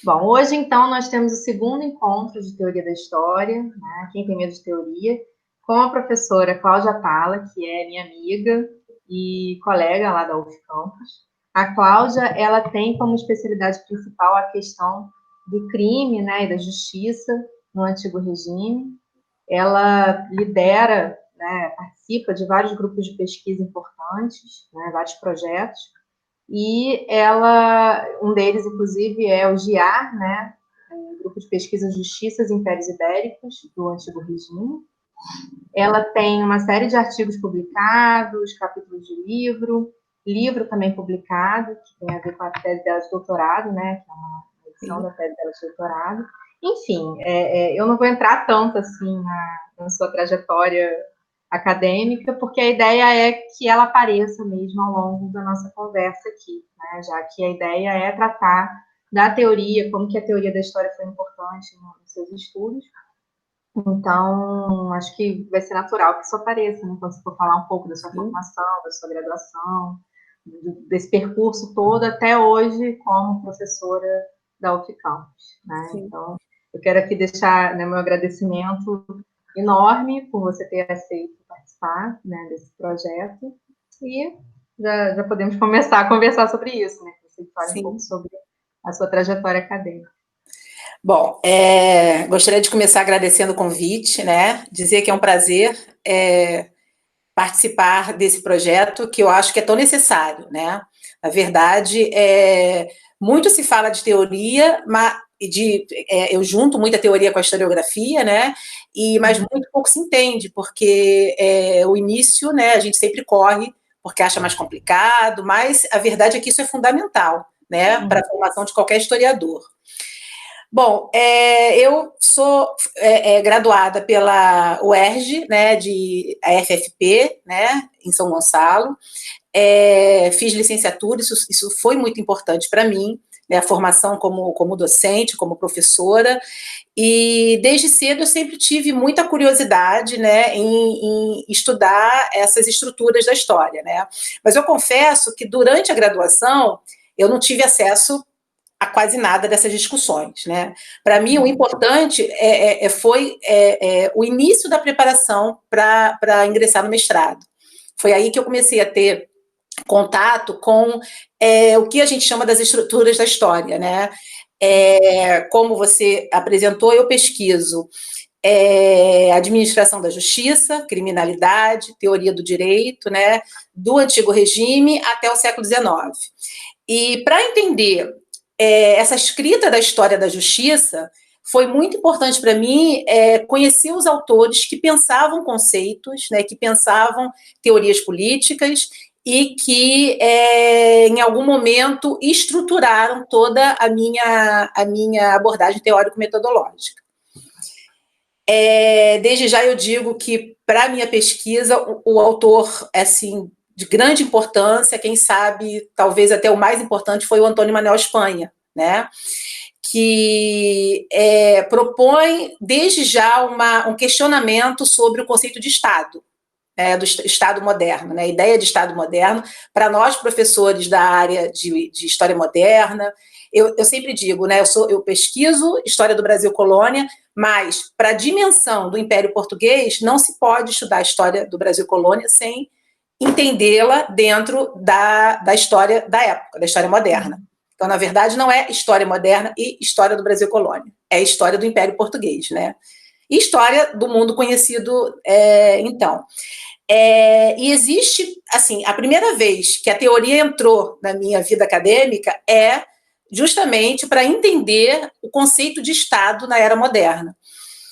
Bom, hoje então nós temos o segundo encontro de teoria da história, né? Quem tem medo de teoria, com a professora Cláudia Atala, que é minha amiga e colega lá da UF Campus. A Cláudia, ela tem como especialidade principal a questão do crime, né, e da justiça no antigo regime. Ela lidera, né, participa de vários grupos de pesquisa importantes, né, vários projetos. E ela, um deles, inclusive, é o GIAR, né? Grupo de Pesquisa Justiças e Impérios Ibéricos, do Antigo Regime. Ela tem uma série de artigos publicados, capítulos de livro também publicado, que tem a ver com a tese dela de doutorado, né? Que é uma edição da tese dela de doutorado. Enfim, eu não vou entrar tanto assim na sua trajetória acadêmica, porque a ideia é que ela apareça mesmo ao longo da nossa conversa aqui, né? Já que a ideia é tratar da teoria, como que a teoria da história foi importante nos seus estudos. Então, acho que vai ser natural que isso apareça, né? Quando você for falar um pouco da sua formação, da sua graduação, desse percurso todo até hoje como professora da UF Campus, né? Então, eu quero aqui deixar, né, meu agradecimento enorme por você ter aceito participar, né, desse projeto e já podemos começar a conversar sobre isso, né? Você fale um pouco sobre a sua trajetória acadêmica. Bom, gostaria de começar agradecendo o convite, né? Dizer que é um prazer participar desse projeto que eu acho que é tão necessário, né? Na verdade, muito se fala de teoria, mas eu junto muita teoria com a historiografia, né? Mas muito pouco se entende, porque o início, né? A gente sempre corre porque acha mais complicado, mas a verdade é que isso é fundamental, né? Para a formação de qualquer historiador. Bom, eu sou graduada pela UERJ, né, a FFP, né, em São Gonçalo. Fiz licenciatura, isso foi muito importante para mim, né, a formação como docente, como professora, e desde cedo eu sempre tive muita curiosidade, né, em estudar essas estruturas da história, né. Mas eu confesso que durante a graduação eu não tive acesso a quase nada dessas discussões, né? Para mim, o importante foi o início da preparação para ingressar no mestrado. Foi aí que eu comecei a ter contato com o que a gente chama das estruturas da história, né? Como você apresentou, eu pesquiso administração da justiça, criminalidade, teoria do direito, né? Do antigo regime até o século XIX. E para entender essa escrita da história da justiça, foi muito importante para mim conhecer os autores que pensavam conceitos, né, que pensavam teorias políticas e que, em algum momento, estruturaram toda a minha abordagem teórico-metodológica. Desde já eu digo que, para a minha pesquisa, o autor, assim, de grande importância, quem sabe, talvez até o mais importante, foi o Antônio Manuel Espanha, né? Que propõe, desde já, um questionamento sobre o conceito de Estado, do Estado moderno, né? A ideia de Estado moderno, para nós, professores da área de História Moderna, eu sempre digo, né? Eu pesquiso História do Brasil Colônia, mas, para a dimensão do Império Português, não se pode estudar a História do Brasil Colônia sem entendê-la dentro da história da época, da história moderna. Então, na verdade, não é história moderna e história do Brasil Colônia, é história do Império Português, né? E história do mundo conhecido, então. E existe, assim, a primeira vez que a teoria entrou na minha vida acadêmica é justamente para entender o conceito de Estado na era moderna,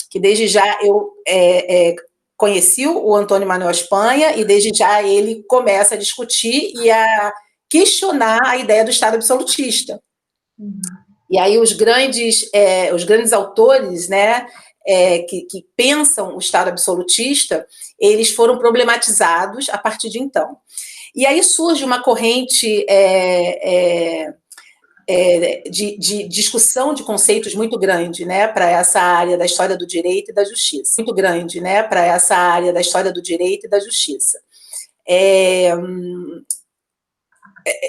que desde já eu conheci o Antônio Manuel Espanha e desde já ele começa a discutir e a questionar a ideia do Estado absolutista. E aí os grandes autores, né, que pensam o Estado absolutista, eles foram problematizados a partir de então. E aí surge uma corrente de discussão de conceitos muito grande, né, para essa área da história do direito e da justiça. Muito grande, né, para essa área da história do direito e da justiça.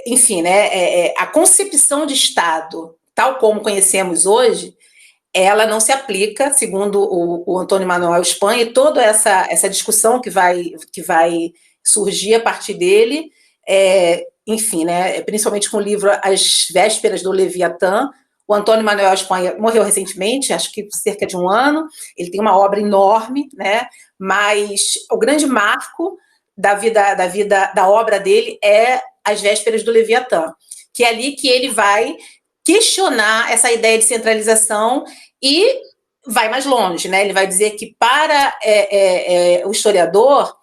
Enfim, né, a concepção de Estado tal como conhecemos hoje, ela não se aplica, segundo o Antônio Manuel Espanha, e toda essa discussão que vai surgir a partir dele, enfim, né, principalmente com o livro As Vésperas do Leviatã. O Antônio Manuel Espanha morreu recentemente, acho que cerca de um ano. Ele tem uma obra enorme, né, mas o grande marco da obra dele é As Vésperas do Leviatã, que é ali que ele vai questionar essa ideia de centralização e vai mais longe, né? Ele vai dizer que para o historiador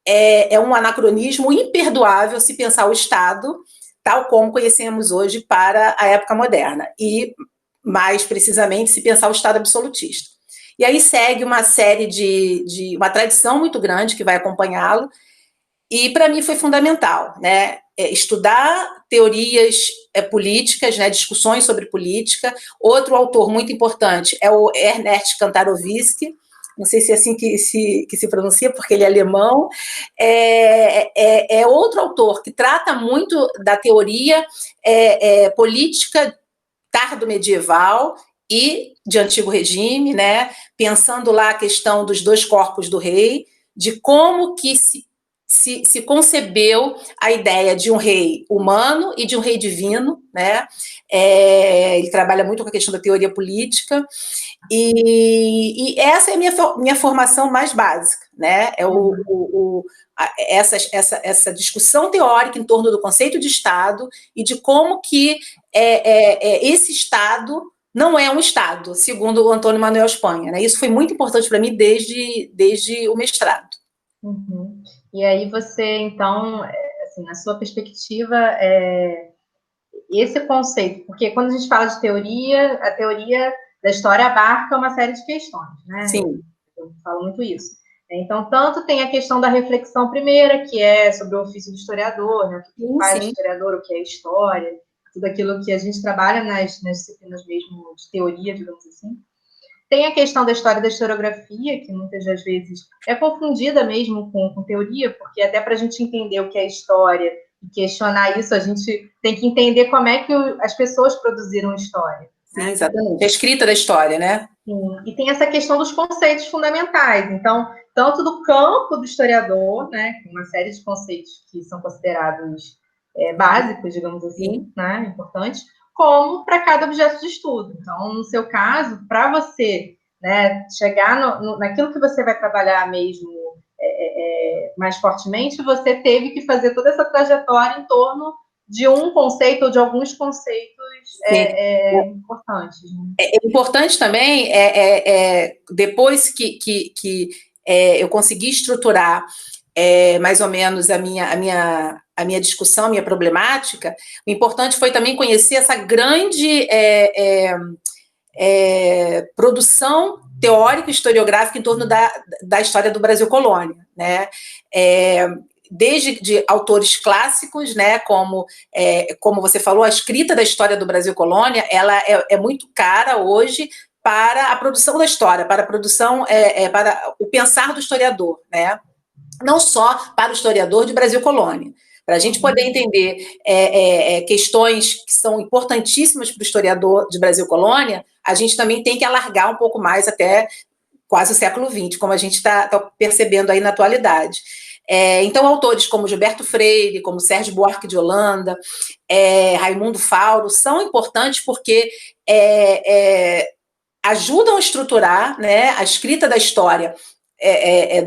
é um anacronismo imperdoável se pensar o Estado tal como conhecemos hoje para a época moderna, e mais precisamente se pensar o Estado absolutista. E aí segue uma série de uma tradição muito grande que vai acompanhá-lo, e para mim foi fundamental, né? Estudar teorias políticas, né? Discussões sobre política. Outro autor muito importante é o Ernest Kantorowski, não sei se é assim que se pronuncia, porque ele é alemão. É outro autor que trata muito da teoria política tardo-medieval e de antigo regime, né? Pensando lá a questão dos dois corpos do rei, de como que se concebeu a ideia de um rei humano e de um rei divino, né? Ele trabalha muito com a questão da teoria política, e essa é a minha formação mais básica, né? Essa discussão teórica em torno do conceito de Estado e de como que esse Estado não é um Estado, segundo o Antônio Manuel Espanha, né? Isso foi muito importante para mim desde o mestrado. Uhum. E aí você, então, assim, na sua perspectiva, esse conceito, porque quando a gente fala de teoria, a teoria da história abarca uma série de questões, né? Sim. Eu falo muito isso. Então, tanto tem a questão da reflexão primeira, que é sobre o ofício do historiador, né? O que faz o historiador, o que é história, tudo aquilo que a gente trabalha nas disciplinas mesmo de teoria, digamos assim. Tem a questão da história da historiografia, que muitas das vezes é confundida mesmo com teoria, porque até para a gente entender o que é história e questionar isso, a gente tem que entender como é que as pessoas produziram história. Sim, exatamente. A escrita da história, né? Sim. E tem essa questão dos conceitos fundamentais. Então, tanto do campo do historiador, né, uma série de conceitos que são considerados básicos, digamos assim, né, importantes, como para cada objeto de estudo. Então, no seu caso, para você, né, chegar naquilo que você vai trabalhar mesmo mais fortemente, você teve que fazer toda essa trajetória em torno de um conceito ou de alguns conceitos importantes. Né? É importante também, depois que eu consegui estruturar mais ou menos a minha discussão, a minha problemática, o importante foi também conhecer essa grande produção teórica e historiográfica em torno da história do Brasil colônia, né? Desde de autores clássicos, né, como você falou, a escrita da história do Brasil colônia, ela é muito cara hoje para a produção da história, para a produção, para o pensar do historiador, né? Não só para o historiador de Brasil colônia. Para a gente poder entender questões que são importantíssimas para o historiador de Brasil colônia, a gente também tem que alargar um pouco mais até quase o século XX, como a gente está percebendo aí na atualidade. Então, autores como Gilberto Freire, como Sérgio Buarque de Holanda, Raimundo Fauro, são importantes porque ajudam a estruturar, né, a escrita da história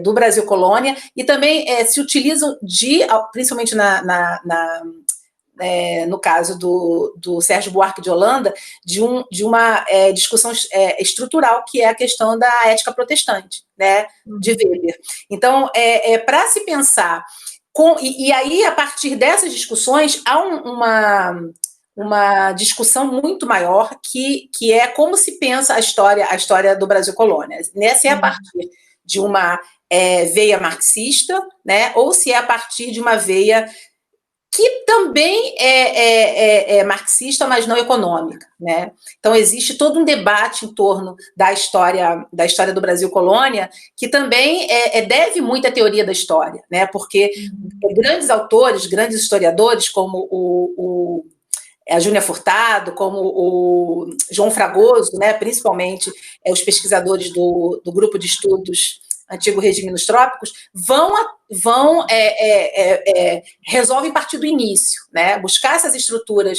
do Brasil colônia, e também se utilizam principalmente no caso do Sérgio Buarque de Holanda, de uma discussão estrutural, que é a questão da ética protestante, né, de Weber. Então, para se pensar, e aí, a partir dessas discussões, há uma discussão muito maior, que é como se pensa a história do Brasil colônia. Nessa é a partir de uma veia marxista, né, ou se é a partir de uma veia que também é marxista, mas não econômica, né? Então, existe todo um debate em torno da história do Brasil colônia, que também deve muito à teoria da história, né? Porque grandes autores, grandes historiadores, como a Júnia Furtado, como o João Fragoso, né, principalmente os pesquisadores do grupo de estudos Antigo Regime nos Trópicos, resolvem partir do início, né, buscar essas estruturas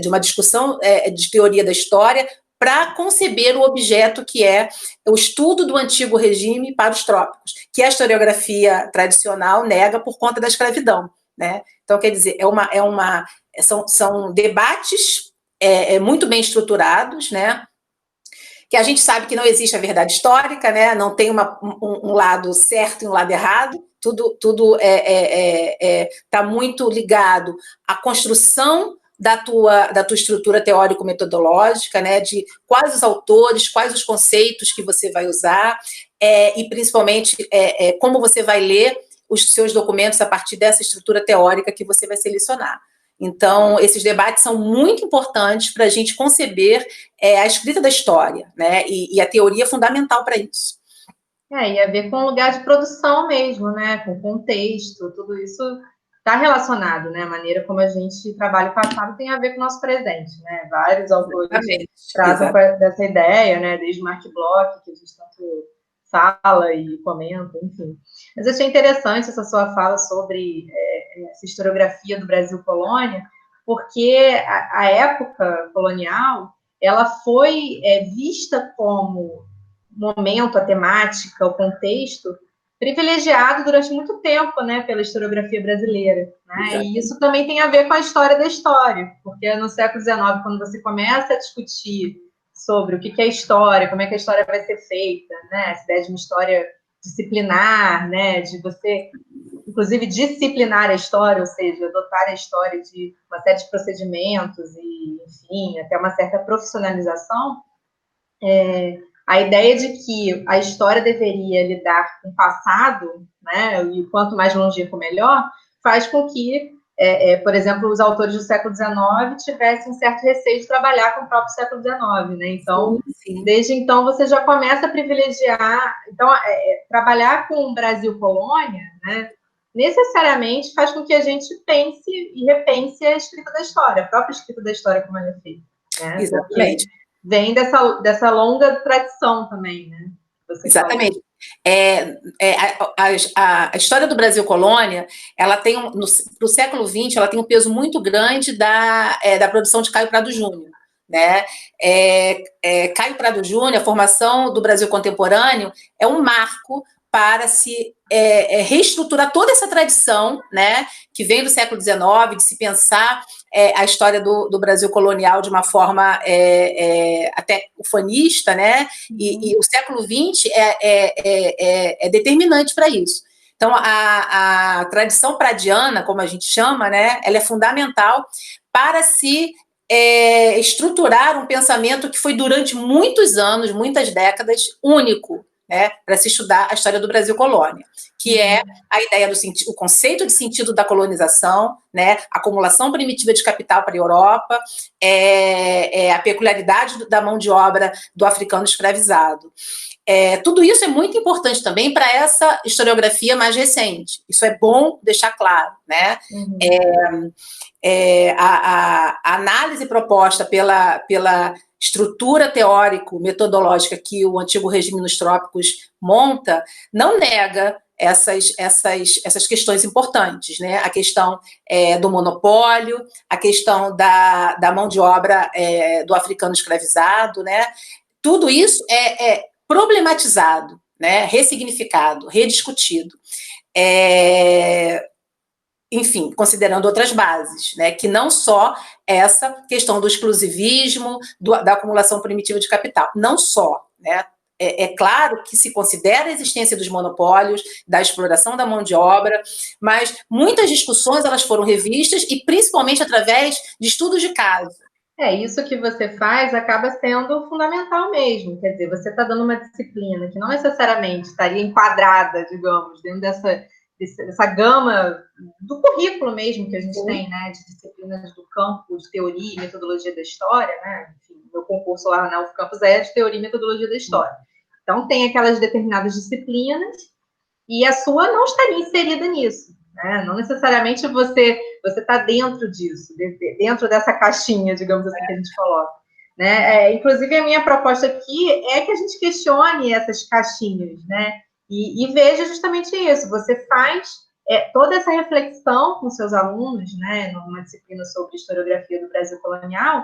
de uma discussão de teoria da história para conceber o objeto que é o estudo do Antigo Regime para os Trópicos, que a historiografia tradicional nega por conta da escravidão, né? Então, quer dizer, são debates muito bem estruturados, né? Que a gente sabe que não existe a verdade histórica, né? Não tem um lado certo e um lado errado, tudo está muito ligado à construção da tua estrutura teórico-metodológica, né? De quais os autores, quais os conceitos que você vai usar, e principalmente como você vai ler os seus documentos a partir dessa estrutura teórica que você vai selecionar. Então, esses debates são muito importantes para a gente conceber a escrita da história, né? E a teoria é fundamental para isso. E a ver com o lugar de produção mesmo, né? Com o contexto, tudo isso está relacionado, né? A maneira como a gente trabalha o passado tem a ver com o nosso presente, né? Vários autores trazem dessa ideia, né? Desde Mark Bloch, que a gente tanto fala e comenta, enfim. Mas eu achei interessante essa sua fala sobre essa historiografia do Brasil colônia, porque a época colonial, ela foi vista como momento, a temática, o contexto, privilegiado durante muito tempo, né, pela historiografia brasileira, né? E isso também tem a ver com a história da história, porque no século XIX, quando você começa a discutir sobre o que é história, como é que a história vai ser feita, né, essa ideia de uma história disciplinar, né, de você, inclusive, disciplinar a história, ou seja, dotar a história de uma série de procedimentos e, enfim, até uma certa profissionalização, a ideia de que a história deveria lidar com o passado, né, e quanto mais longínquo, melhor, faz com que, por exemplo, os autores do século XIX tivessem um certo receio de trabalhar com o próprio século XIX, né? Então, sim. Desde então, você já começa a privilegiar... Então, trabalhar com o Brasil colônia, né, necessariamente faz com que a gente pense e repense a escrita da história, a própria escrita da história como ela é feita. Né? Exatamente. Porque vem dessa longa tradição também, né? Exatamente. A história do Brasil colônia, ela tem, para o século XX, ela tem um peso muito grande da produção de Caio Prado Júnior. Né? Caio Prado Júnior, a formação do Brasil contemporâneo, é um marco para se reestruturar toda essa tradição, né, que vem do século XIX, de se pensar a história do Brasil colonial de uma forma até ufanista, né, e o século XX é determinante para isso. Então, a tradição pradiana, como a gente chama, né, ela é fundamental para se estruturar um pensamento que foi durante muitos anos, muitas décadas, único, né, para se estudar a história do Brasil colônia, que é a ideia o conceito de sentido da colonização, né, acumulação primitiva de capital para a Europa, a peculiaridade da mão de obra do africano escravizado. Tudo isso é muito importante também para essa historiografia mais recente. Isso é bom deixar claro, né? A análise proposta pela estrutura teórico-metodológica que o Antigo Regime nos Trópicos monta não nega essas questões importantes, né? A questão do monopólio, a questão da mão de obra do africano escravizado, né? Tudo isso é problematizado, né? Ressignificado, rediscutido. Enfim, considerando outras bases, né, que não só essa questão do exclusivismo, da acumulação primitiva de capital, não só, né, é claro que se considera a existência dos monopólios, da exploração da mão de obra, mas muitas discussões elas foram revistas e principalmente através de estudos de caso. Isso que você faz acaba sendo fundamental mesmo, quer dizer, você está dando uma disciplina que não necessariamente estaria enquadrada, digamos, dentro dessa gama do currículo mesmo que a gente tem, né, de disciplinas do campo de teoria e metodologia da história, né, enfim, meu concurso lá na UFCampus é de teoria e metodologia da história. Então, tem aquelas determinadas disciplinas e a sua não estaria inserida nisso, né, não necessariamente você você está dentro disso, dentro dessa caixinha, digamos assim, que a gente coloca. Né? Inclusive, a minha proposta aqui é que a gente questione essas caixinhas, né? E veja justamente isso. Você faz toda essa reflexão com seus alunos, né? Numa disciplina sobre historiografia do Brasil colonial,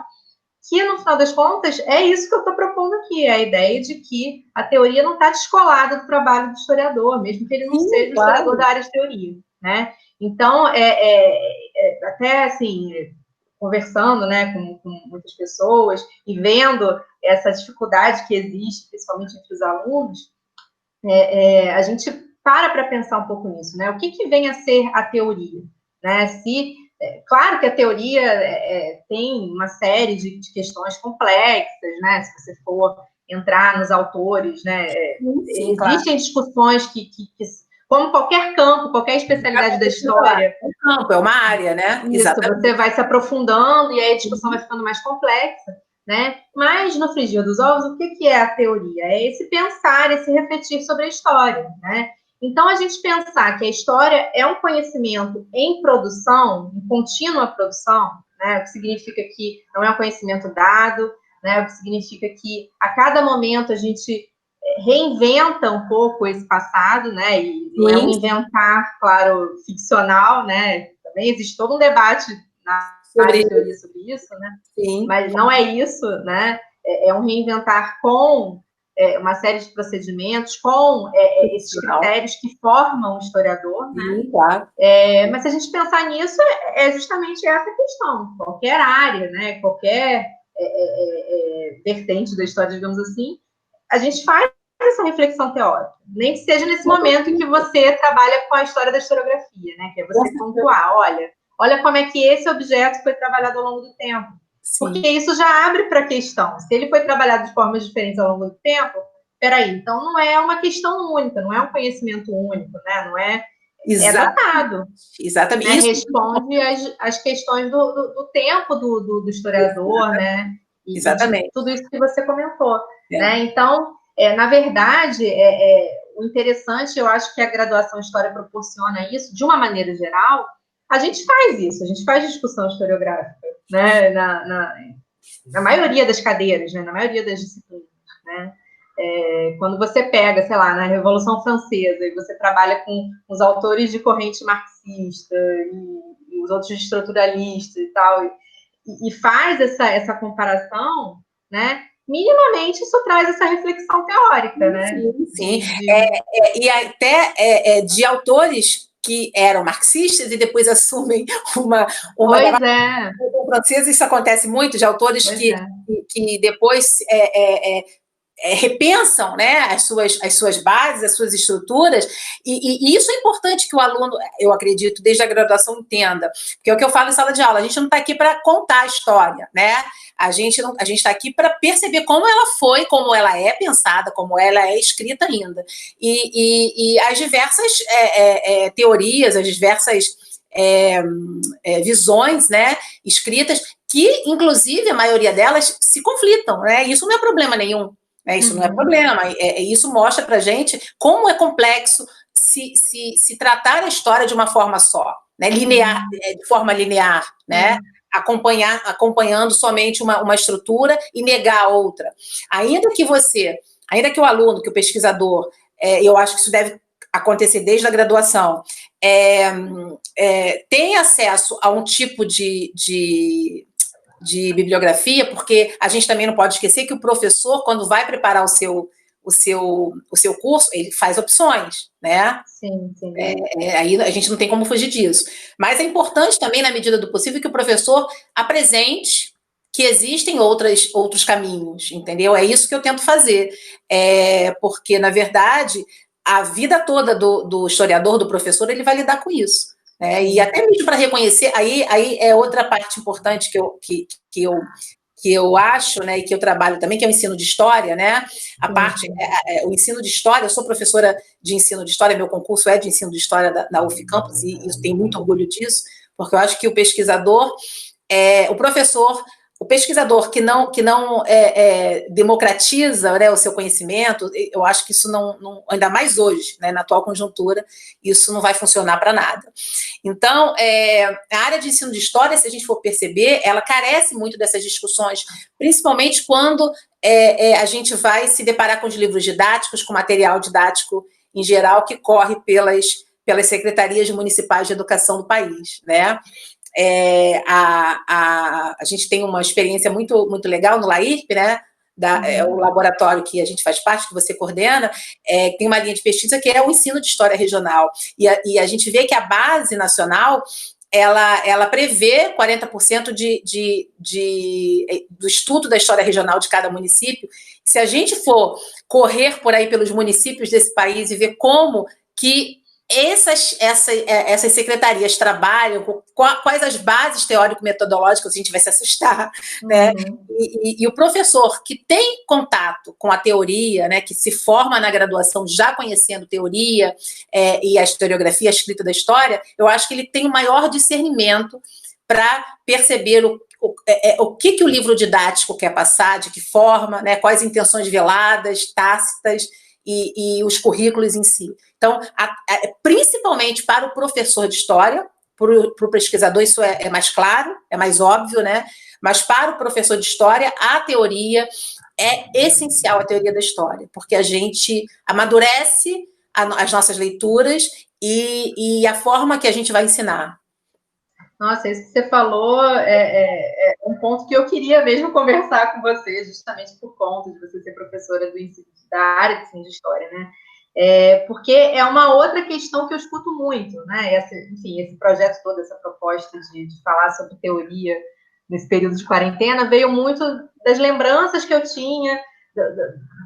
que, no final das contas, é isso que eu estou propondo aqui, a ideia de que a teoria não está descolada do trabalho do historiador, mesmo que ele não seja o historiador da área de teoria, né? Então, até, assim, conversando, né, com muitas pessoas e vendo essa dificuldade que existe, principalmente entre os alunos, a gente para pensar um pouco nisso, né? O que vem a ser a teoria, né? Claro que a teoria tem uma série de questões complexas, né? Se você for entrar nos autores, né? Sim, existem discussões que, como qualquer campo, qualquer especialidade da história... É um campo, é uma área, né? Isso, exatamente. Você vai se aprofundando e aí a discussão vai ficando mais complexa, né? Mas, no frigir dos ovos, o que é a teoria? É esse pensar, esse refletir sobre a história, né? Então, a gente pensar que a história é um conhecimento em produção, em contínua produção, né? O que significa que não é um conhecimento dado, né? O que significa que a cada momento a gente reinventa um pouco esse passado, né? E não é um inventar, claro, ficcional, né? Também existe todo um debate na área de teoria sobre isso, né? Sim. Mas não é isso, né? É um reinventar com uma série de procedimentos, com esses critérios que formam o historiador, né? Sim, claro. Mas se a gente pensar nisso, é justamente essa questão. Qualquer área, né? Qualquer vertente da história, digamos assim, a gente faz essa reflexão teórica, nem que seja nesse momento em que você trabalha com a história da historiografia, né? Que é você pontuar, olha como é que esse objeto foi trabalhado ao longo do tempo. Sim. Porque isso já abre para a questão. Se ele foi trabalhado de formas diferentes ao longo do tempo, peraí, então não é uma questão única, não é um conhecimento único, né? Não é... datado. Exatamente. Né? Responde às questões do tempo do historiador, né? Exatamente. Tudo isso que você comentou. Né? Então, na verdade, o interessante, eu acho que a graduação em História proporciona isso, de uma maneira geral, a gente faz isso, a gente faz discussão historiográfica, né? Na maioria das cadeiras, né? Na maioria das disciplinas, né? Quando você pega, sei lá, na Revolução Francesa, e você trabalha com os autores de corrente marxista e os outros estruturalistas e tal, e faz essa comparação, né? Minimamente isso traz essa reflexão teórica, né? Sim. E até de autores que eram marxistas e depois assumem uma pois é. francesa, isso acontece muito, de autores que depois repensam, né, as suas bases, as suas estruturas, e isso é importante que o aluno, eu acredito, desde a graduação entenda, porque é o que eu falo em sala de aula, a gente não está aqui para contar a história, né, a gente está aqui para perceber como ela foi, como ela é pensada, como ela é escrita ainda, e as diversas teorias, as diversas visões, né, escritas, que, inclusive, a maioria delas se conflitam, né, isso não é problema nenhum. Isso não é problema, isso mostra para a gente como é complexo se tratar a história de uma forma só, né? Linear, de forma linear, né? Acompanhando somente uma estrutura e negar a outra. Ainda que o aluno, que o pesquisador, eu acho que isso deve acontecer desde a graduação, tem acesso a um tipo de bibliografia, porque a gente também não pode esquecer que o professor, quando vai preparar o seu curso, ele faz opções, né? Sim. Aí a gente não tem como fugir disso. Mas é importante também, na medida do possível, que o professor apresente que existem outros caminhos, entendeu? É isso que eu tento fazer. Porque, na verdade, a vida toda do historiador, do professor, ele vai lidar com isso. E até mesmo para reconhecer, aí é outra parte importante que eu acho, né, e que eu trabalho também, que é o ensino de história, né? O ensino de história, eu sou professora de ensino de história, meu concurso é de ensino de história da UF Campus, e eu tenho muito orgulho disso, porque eu acho que o pesquisador, o professor, o pesquisador que não democratiza, né, o seu conhecimento, eu acho que isso não ainda mais hoje, né, na atual conjuntura, isso não vai funcionar para nada. Então, a área de ensino de história, se a gente for perceber, ela carece muito dessas discussões, principalmente quando a gente vai se deparar com os livros didáticos, com material didático em geral, que corre pelas secretarias municipais de educação do país, né? A gente tem uma experiência muito, muito legal no LAIRP, né? O laboratório que a gente faz parte, que você coordena, tem uma linha de pesquisa que é o ensino de história regional. E a gente vê que a base nacional ela prevê 40% do estudo da história regional de cada município. Se a gente for correr por aí pelos municípios desse país e ver como que essas secretarias trabalham, quais as bases teórico-metodológicas, a gente vai se assustar, né? E o professor que tem contato com a teoria, né, que se forma na graduação já conhecendo teoria e a historiografia, a escrita da história, eu acho que ele tem o maior discernimento para perceber o que o livro didático quer passar, de que forma, né, quais intenções veladas, tácitas, e os currículos em si. Então, principalmente para o professor de história, para o pesquisador isso é mais claro, é mais óbvio, né? Mas para o professor de história, a teoria é essencial, a teoria da história, porque a gente amadurece as nossas leituras e a forma que a gente vai ensinar. Nossa, isso que você falou é um ponto que eu queria mesmo conversar com você, justamente por conta de você ser professora da área de ensino de história, né? Porque é uma outra questão que eu escuto muito, né? Esse projeto todo, essa proposta de falar sobre teoria nesse período de quarentena veio muito das lembranças que eu tinha,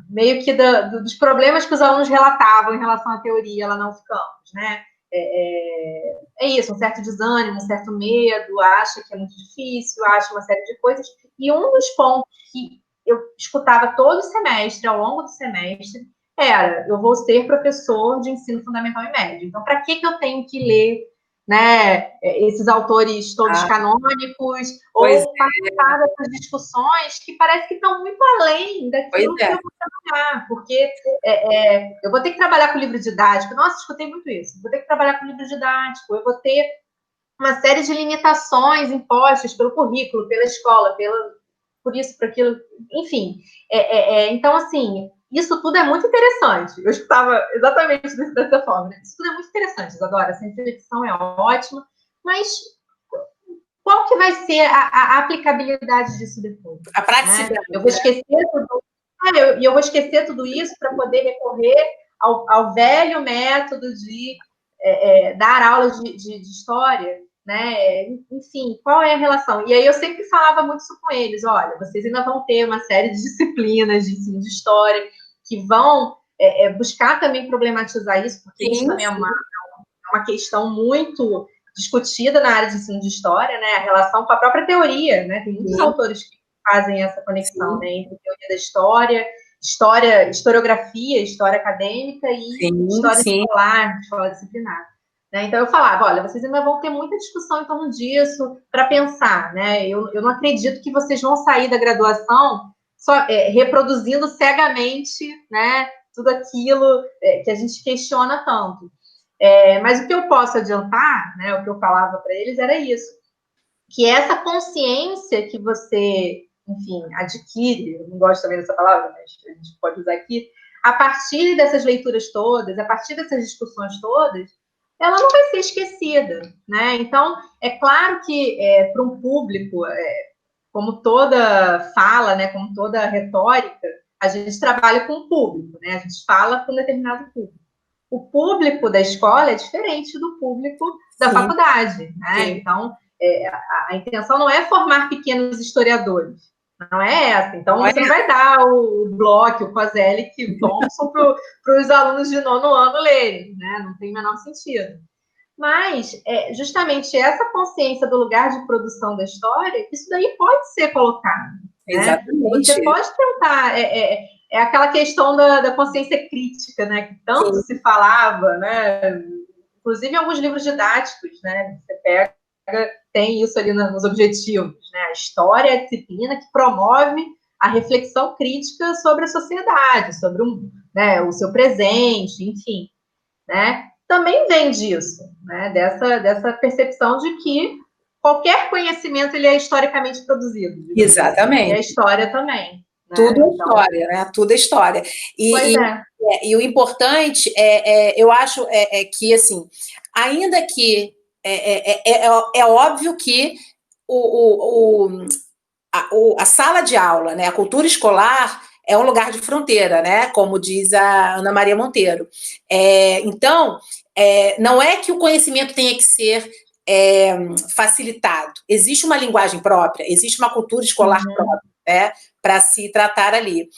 meio que dos problemas que os alunos relatavam em relação à teoria lá na UFCampus, né? Isso, um certo desânimo, um certo medo, acha que é muito difícil, acha uma série de coisas. E um dos pontos que eu escutava todo semestre, ao longo do semestre, era: eu vou ser professor de ensino fundamental e médio. Então, para que eu tenho que ler, né, esses autores todos canônicos, ou participar dessas discussões que parece que estão muito além daquilo que eu vou trabalhar, porque eu vou ter que trabalhar com livro didático. Nossa, escutei muito isso. Vou ter que trabalhar com livro didático, eu vou ter uma série de limitações impostas pelo currículo, pela escola, por isso, por aquilo, enfim. Então, assim, isso tudo é muito interessante. Eu escutava exatamente dessa forma, né? Isso tudo é muito interessante, Isadora. Essa reflexão é ótima, mas qual que vai ser a aplicabilidade disso depois? A praticidade. Né? Eu vou esquecer tudo. Eu vou esquecer tudo isso para poder recorrer ao velho método de dar aulas de história, né? Enfim, qual é a relação? E aí eu sempre falava muito isso com eles: olha, vocês ainda vão ter uma série de disciplinas de ensino de história que vão buscar também problematizar isso, porque isso também é uma questão muito discutida na área de ensino de história, né? A relação com a própria teoria, né? Tem muitos autores que fazem essa conexão, né, entre teoria da história, historiografia, história acadêmica e história escolar, escola disciplinar. Né? Então, eu falava: olha, vocês ainda vão ter muita discussão em torno disso para pensar, né? Eu não acredito que vocês vão sair da graduação só reproduzindo cegamente, né, tudo aquilo que a gente questiona tanto. Mas o que eu posso adiantar, né, o que eu falava para eles era isso, que essa consciência que você, enfim, adquire, eu não gosto também dessa palavra, mas a gente pode usar aqui, a partir dessas leituras todas, a partir dessas discussões todas, ela não vai ser esquecida, né? Então, é claro que para um público, como toda fala, né, como toda retórica, a gente trabalha com o público, né? A gente fala com um determinado público. O público da escola é diferente do público da faculdade, né? Sim. Então, a intenção não é formar pequenos historiadores, não é essa. Então, você não vai dar o Bloch, o Koselleck, o Thompson para os alunos de 9º ano lerem, né? Não tem o menor sentido. Mas, justamente essa consciência do lugar de produção da história, isso daí pode ser colocado. Né? Exatamente. Você pode tentar... É aquela questão da consciência crítica, né? Que tanto se falava, né? Inclusive em alguns livros didáticos, né? Você pega tem isso ali nos objetivos, né? A história é a disciplina que promove a reflexão crítica sobre a sociedade, sobre né, o seu presente, enfim, né? Também vem disso, né? Dessa percepção de que qualquer conhecimento ele é historicamente produzido. Exatamente. E a história também. Né? Tudo é história, né? Tudo é história. E o importante eu acho que, assim, ainda que é óbvio que a sala de aula, né, a cultura escolar é um lugar de fronteira, né, como diz a Ana Maria Monteiro. Então, não é que o conhecimento tenha que ser facilitado. Existe uma linguagem própria, existe uma cultura escolar própria, né, para se tratar ali.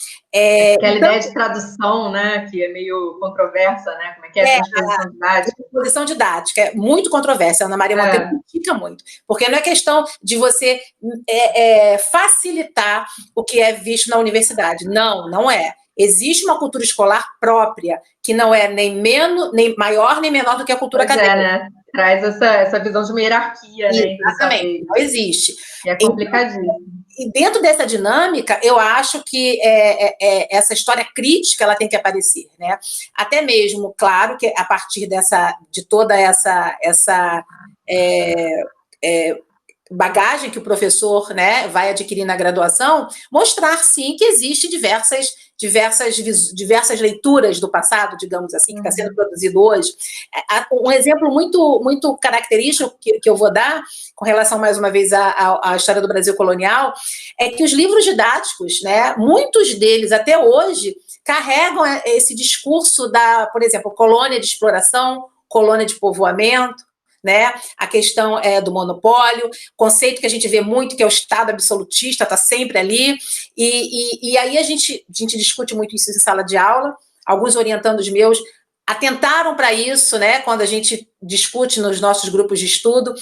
Aquela ideia de tradução, né, que é meio controversa, né? Como é que é a transposição didática? A transposição didática é muito controversa. A Ana Maria Monteiro critica muito, porque não é questão de você facilitar o que é visto na universidade. Não, não é. Existe uma cultura escolar própria, que não é nem maior nem menor do que a cultura acadêmica. Né? Traz essa visão de uma hierarquia, né? Exatamente, não existe. E é complicadíssimo. E dentro dessa dinâmica, eu acho que essa história crítica ela tem que aparecer, né? Até mesmo, claro, que a partir de toda essa bagagem que o professor, né, vai adquirir na graduação, mostrar sim que existe diversas leituras do passado, digamos assim, que está sendo produzido hoje. Um exemplo muito, muito característico que eu vou dar, com relação, mais uma vez, à história do Brasil colonial, é que os livros didáticos, né, muitos deles, até hoje, carregam esse discurso por exemplo, colônia de exploração, colônia de povoamento, né? A questão do monopólio, conceito que a gente vê muito, que é o Estado absolutista, está sempre ali, e aí a gente discute muito isso em sala de aula. Alguns orientandos meus atentaram para isso, né, quando a gente discute nos nossos grupos de estudo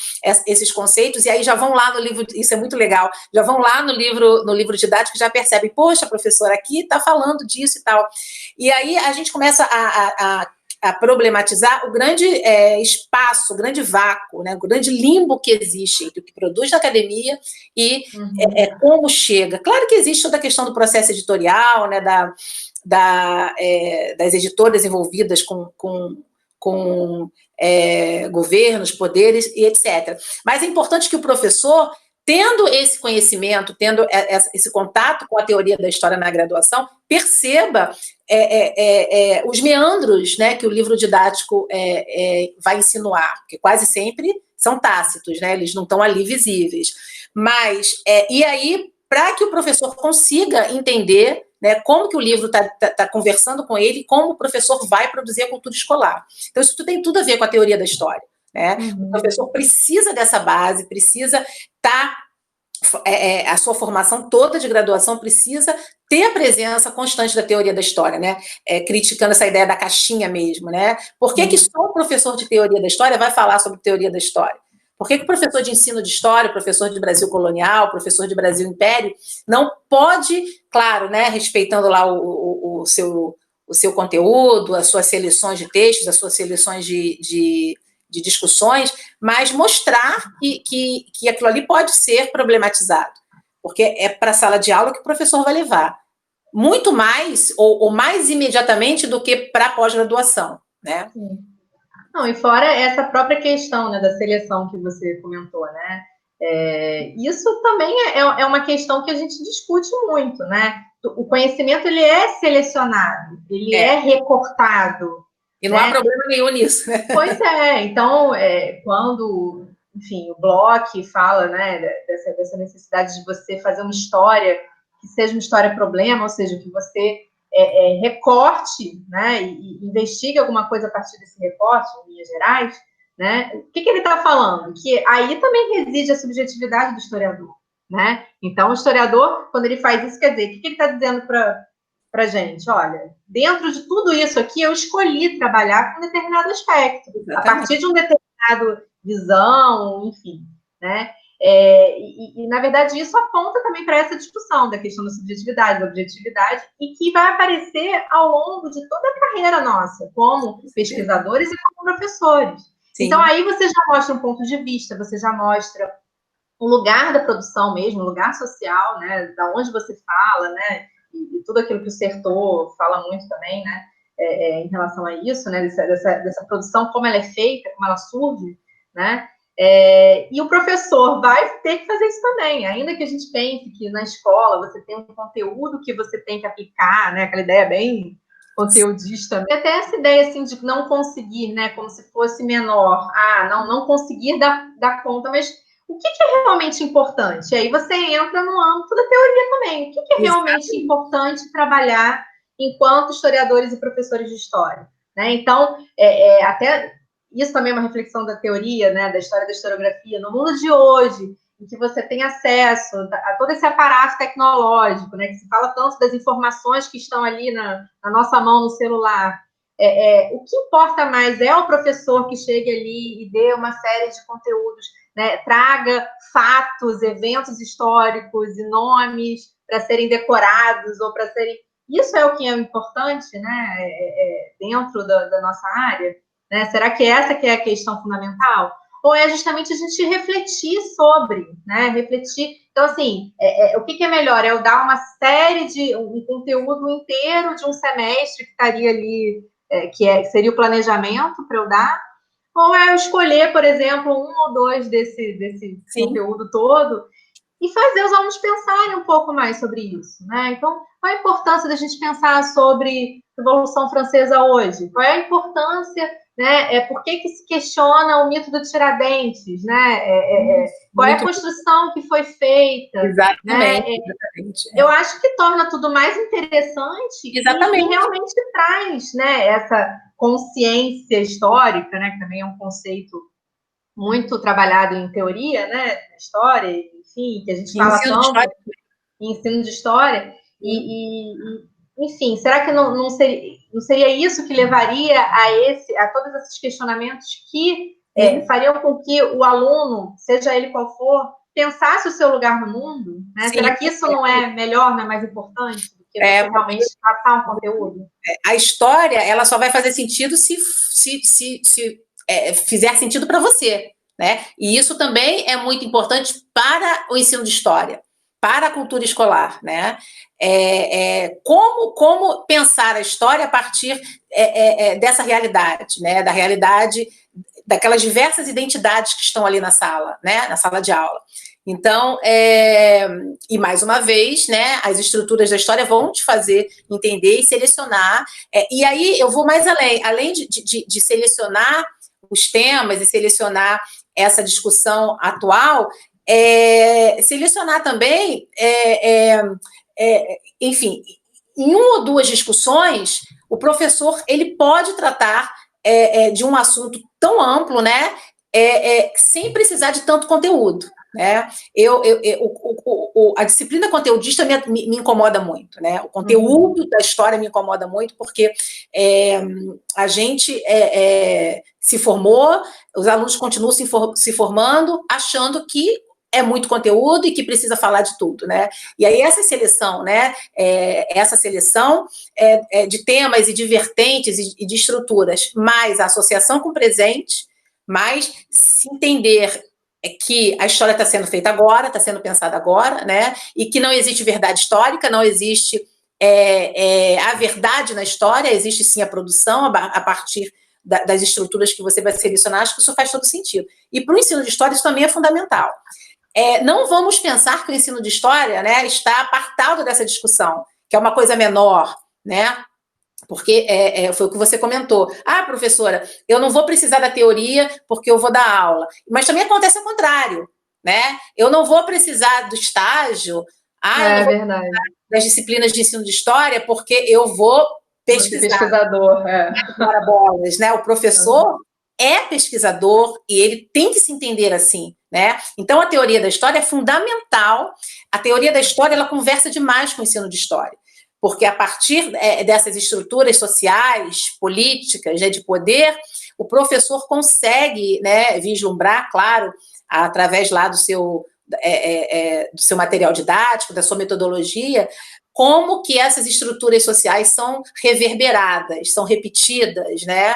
esses conceitos, e aí já vão lá no livro, isso é muito legal, já vão lá no livro didático e já percebem, poxa, professora, aqui está falando disso e tal. E aí a gente começa a problematizar o grande espaço, o grande vácuo, né, o grande limbo que existe entre o que produz na academia e como chega. Claro que existe toda a questão do processo editorial, né, das editoras envolvidas com governos, poderes e etc. Mas é importante que o professor, tendo esse conhecimento, tendo esse contato com a teoria da história na graduação, perceba os meandros, né, que o livro didático vai insinuar, porque quase sempre são tácitos, né, eles não estão ali visíveis. Mas, e aí, para que o professor consiga entender, né, como que o livro está conversando com ele, como o professor vai produzir a cultura escolar. Então, isso tem tudo a ver com a teoria da história. Né? O professor precisa dessa base, precisa estar... a sua formação toda de graduação precisa ter a presença constante da teoria da história, né? Criticando essa ideia da caixinha mesmo, né? Por que só o professor de teoria da história vai falar sobre teoria da história? Por que o professor de ensino de história, professor de Brasil colonial, professor de Brasil império, não pode, claro, né, respeitando lá o seu conteúdo, as suas seleções de textos, as suas seleções de discussões, mas mostrar que aquilo ali pode ser problematizado, porque é para a sala de aula que o professor vai levar, muito mais, ou mais imediatamente do que para a pós-graduação, né? Sim. Não, e fora essa própria questão, né, da seleção que você comentou, né? Isso também é uma questão que a gente discute muito, né? O conhecimento, ele é selecionado, ele é recortado. E não há problema nenhum nisso. Né? Pois é, então, quando, enfim, o Bloch fala, né, dessa necessidade de você fazer uma história que seja uma história-problema, ou seja, que você recorte, né, e investigue alguma coisa a partir desse recorte, em linhas gerais, né, o que ele está falando? Que aí também reside a subjetividade do historiador, né? Então, o historiador, quando ele faz isso, quer dizer, o que ele está dizendo para gente? Olha, dentro de tudo isso aqui, eu escolhi trabalhar com um determinado aspecto, a partir de um determinado visão, enfim, né? Na verdade, isso aponta também para essa discussão da questão da subjetividade, da objetividade, e que vai aparecer ao longo de toda a carreira nossa, como pesquisadores e como professores. Sim. Então, aí você já mostra um ponto de vista, você já mostra o lugar da produção mesmo, o lugar social, né, da onde você fala, né, e tudo aquilo que o Sertor fala muito também, né, em relação a isso, né, dessa produção, como ela é feita, como ela surge, né, e o professor vai ter que fazer isso também, ainda que a gente pense que na escola você tem um conteúdo que você tem que aplicar, né, aquela ideia bem conteudista, né? Até essa ideia assim de não conseguir, né, como se fosse menor, não conseguir dar conta, mas o que é realmente importante? Aí você entra no âmbito da teoria também. O que é realmente importante trabalhar enquanto historiadores e professores de história? Né? Então, até isso também é uma reflexão da teoria, né, da história da historiografia. No mundo de hoje, em que você tem acesso a todo esse aparato tecnológico, né, que se fala tanto das informações que estão ali na nossa mão, no celular, o que importa mais é o professor que chegue ali e dê uma série de conteúdos, né, traga fatos, eventos históricos e nomes para serem decorados ou para serem... Isso é o que é importante, né, dentro da nossa área? Né? Será que essa que é a questão fundamental? Ou é justamente a gente refletir sobre, né? Refletir. Então, assim, o que é melhor? É eu dar uma série de... um conteúdo inteiro de um semestre que estaria ali, seria o planejamento para eu dar? Ou é eu escolher, por exemplo, um ou dois desse conteúdo todo e fazer os alunos pensarem um pouco mais sobre isso, né? Então, qual a importância da gente pensar sobre a Revolução Francesa hoje? Qual é a importância, né? Por que se questiona o mito do Tiradentes, né? Qual é a construção que foi feita? Exatamente, né? exatamente. Eu acho que torna tudo mais interessante e realmente traz, né, essa consciência histórica, né, que também é um conceito muito trabalhado em teoria, né, história, enfim, que a gente fala tanto em ensino de história, enfim, será que não seria isso que levaria a todos esses questionamentos que fariam com que o aluno, seja ele qual for, pensasse o seu lugar no mundo? Né? Será que isso não é melhor, não é mais importante do que você realmente passar um conteúdo? A história, ela só vai fazer sentido se fizer sentido para você, né? E isso também é muito importante para o ensino de história, para a cultura escolar, né? Como pensar a história a partir dessa realidade, né? Da realidade daquelas diversas identidades que estão ali na sala, né? Na sala de aula. Então, e mais uma vez, né, as estruturas da história vão te fazer entender e selecionar. E aí eu vou mais além de selecionar os temas e selecionar essa discussão atual, selecionar também, enfim, em uma ou duas discussões, o professor ele pode tratar de um assunto tão amplo, né, sem precisar de tanto conteúdo. Né? A disciplina conteudista me incomoda muito, né? O conteúdo da história me incomoda muito, porque a gente se formou, os alunos continuam se formando, achando que é muito conteúdo e que precisa falar de tudo, né? E aí essa seleção, né? Essa seleção de temas e de vertentes e de estruturas, mais a associação com o presente, mais se entender que a história está sendo feita agora, está sendo pensada agora, né? E que não existe verdade histórica, não existe a verdade na história, existe sim a produção a partir das estruturas que você vai selecionar. Acho que isso faz todo sentido. E para o ensino de história isso também é fundamental. Não vamos pensar que o ensino de história, né, está apartado dessa discussão, que é uma coisa menor, né? Porque foi o que você comentou. Professora, eu não vou precisar da teoria porque eu vou dar aula. Mas também acontece ao contrário, né? Eu não vou precisar do estágio, eu não vou verdade. das disciplinas de ensino de história porque eu vou pesquisar. Pesquisador, bolas, né? O professor é pesquisador e ele tem que se entender assim, né? Então, a teoria da história é fundamental. A teoria da história, ela conversa demais com o ensino de história. Porque a partir dessas estruturas sociais, políticas, de poder, o professor consegue, né, vislumbrar, claro, através lá do seu material didático, da sua metodologia, como que essas estruturas sociais são reverberadas, são repetidas, né,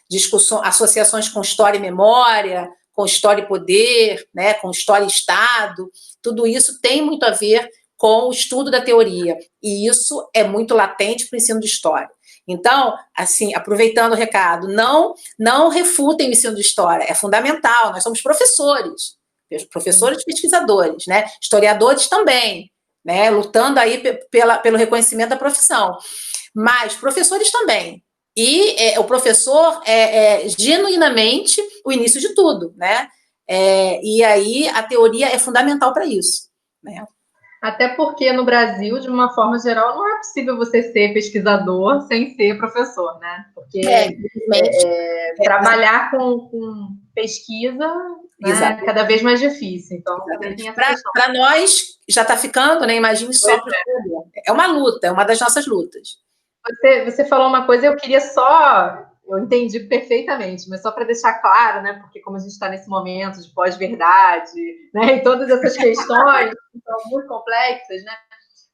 discussões, associações com história e memória, com história e poder, né, com história e Estado, tudo isso tem muito a ver com o estudo da teoria, e isso é muito latente para o ensino de história. Então, assim, aproveitando o recado, não refutem o ensino de história, é fundamental, nós somos professores e pesquisadores, né? Historiadores também, né? Lutando aí pelo reconhecimento da profissão, mas professores também. E o professor é genuinamente o início de tudo, né? E aí a teoria é fundamental para isso, né? Até porque no Brasil, de uma forma geral, não é possível você ser pesquisador sem ser professor, né? Porque trabalhar com pesquisa, né, é cada vez mais difícil. Então, também tem essa questão. Para nós, já está ficando, né? Imagine só para o é uma luta, é uma das nossas lutas. Você falou uma coisa, eu queria só... Eu entendi perfeitamente, mas só para deixar claro, né? Porque como a gente está nesse momento de pós-verdade, né? E todas essas questões que são muito complexas, né?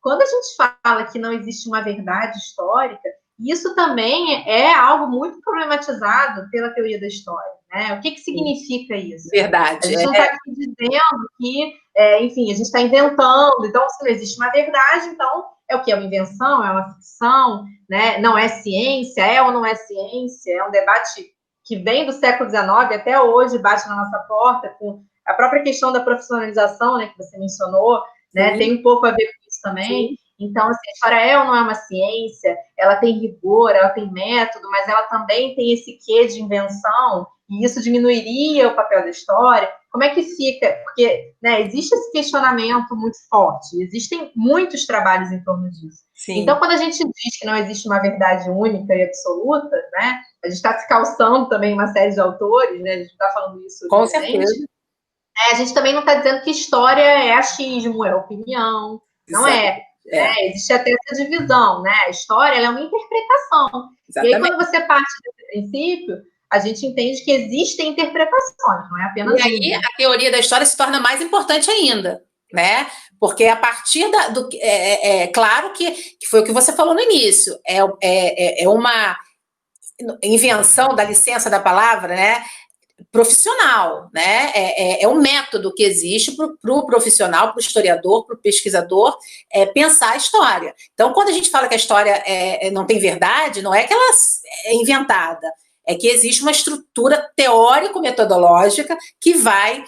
Quando a gente fala que não existe uma verdade histórica, isso também é algo muito problematizado pela teoria da história, né? O que significa isso? Verdade. A gente não está aqui dizendo que, enfim, a gente está inventando. Então, se não existe uma verdade, então é o que? É uma invenção? É uma ficção? Né? Não é ciência? É ou não é ciência? É um debate que vem do século XIX até hoje, bate na nossa porta, com a própria questão da profissionalização, né, que você mencionou, né? Tem um pouco a ver com isso também. Sim. Então, assim, a história é ou não é uma ciência? Ela tem rigor, ela tem método, mas ela também tem esse quê de invenção, e isso diminuiria o papel da história. Como é que fica? Porque, né, existe esse questionamento muito forte, existem muitos trabalhos em torno disso. Sim. Então, quando a gente diz que não existe uma verdade única e absoluta, né, a gente está se calçando também uma série de autores, né, a gente está falando isso. Com certeza. A gente também não está dizendo que história é achismo, é opinião, não é. Existe até essa divisão, né? A história ela é uma interpretação. Exatamente. E aí, quando você parte desse princípio, a gente entende que existem interpretações, não é apenas uma. E aí a teoria da história se torna mais importante ainda, né? Porque a partir claro que foi o que você falou no início, é uma invenção, da licença da palavra, né? Profissional, né? É um método que existe para o profissional, para o historiador, para o pesquisador pensar a história. Então, quando a gente fala que a história não tem verdade, não é que ela é inventada, é que existe uma estrutura teórico-metodológica que vai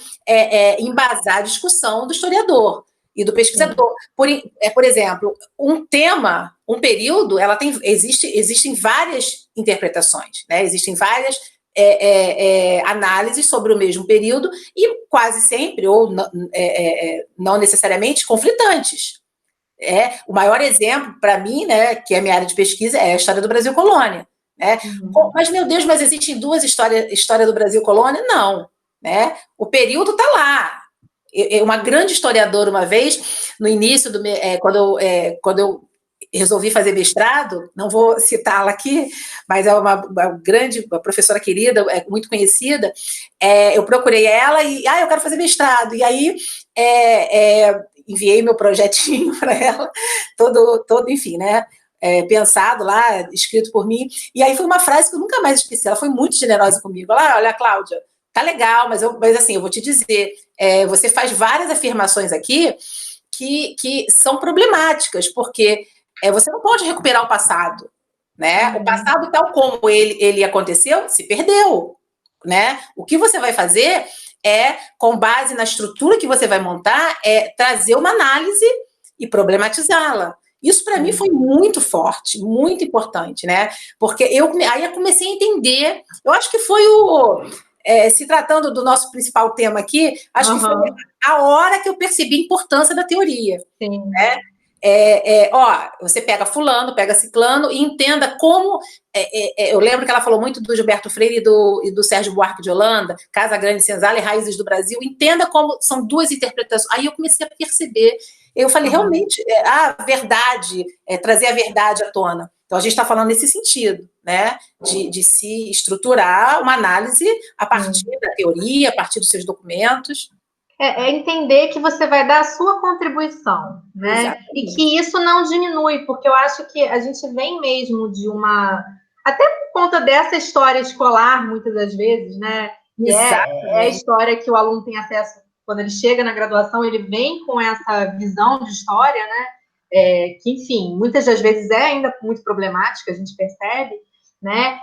embasar a discussão do historiador e do pesquisador. Por exemplo, um tema, um período, existem várias interpretações, né? Existem várias análises sobre o mesmo período e quase sempre, ou não necessariamente, conflitantes. O maior exemplo, para mim, né, que é a minha área de pesquisa, é a história do Brasil Colônia. Né? Mas, meu Deus, mas existem duas história do Brasil Colônia? Não. Né? O período está lá. Uma grande historiadora, uma vez, no início, quando eu resolvi fazer mestrado, não vou citá-la aqui, mas é uma professora querida, muito conhecida, eu procurei ela e, eu quero fazer mestrado, e aí enviei meu projetinho para ela, todo enfim, né, pensado lá, escrito por mim, e aí foi uma frase que eu nunca mais esqueci, ela foi muito generosa comigo, olha, Cláudia, tá legal, mas assim, eu vou te dizer, você faz várias afirmações aqui que são problemáticas, porque você não pode recuperar o passado, né? O passado, tal como ele aconteceu, se perdeu, né? O que você vai fazer com base na estrutura que você vai montar, trazer uma análise e problematizá-la. Isso, para mim, foi muito forte, muito importante, né? Porque aí eu comecei a entender, eu acho que foi se tratando do nosso principal tema aqui, acho que foi a hora que eu percebi a importância da teoria. Sim. Né? Você pega fulano, pega ciclano e entenda como... eu lembro que ela falou muito do Gilberto Freire e do Sérgio Buarque de Holanda, Casa Grande, Senzala e Raízes do Brasil. Entenda como são duas interpretações. Aí eu comecei a perceber. Eu falei, realmente, a verdade, trazer a verdade à tona. Então, a gente está falando nesse sentido, né? De se estruturar uma análise a partir da teoria, a partir dos seus documentos. Entender que você vai dar a sua contribuição, né? Exatamente. E que isso não diminui, porque eu acho que a gente vem mesmo de uma até por conta dessa história escolar, muitas das vezes, né? Que é a história que o aluno tem acesso quando ele chega na graduação, ele vem com essa visão de história, né? Que, enfim, muitas das vezes é ainda muito problemática, a gente percebe, né?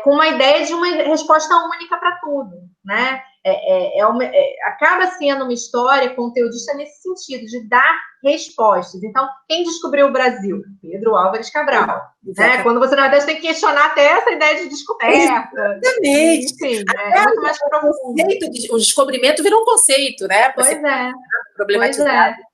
Com uma ideia de uma resposta única para tudo, né? Acaba sendo uma história conteudista nesse sentido, de dar respostas. Então, quem descobriu o Brasil? Pedro Álvares Cabral. Né? Quando você, na verdade, tem que questionar até essa ideia de descoberta. Exatamente. Enfim, é muito mais profundo. O descobrimento virou um conceito, né? Pois é. Problematizado. Pois é.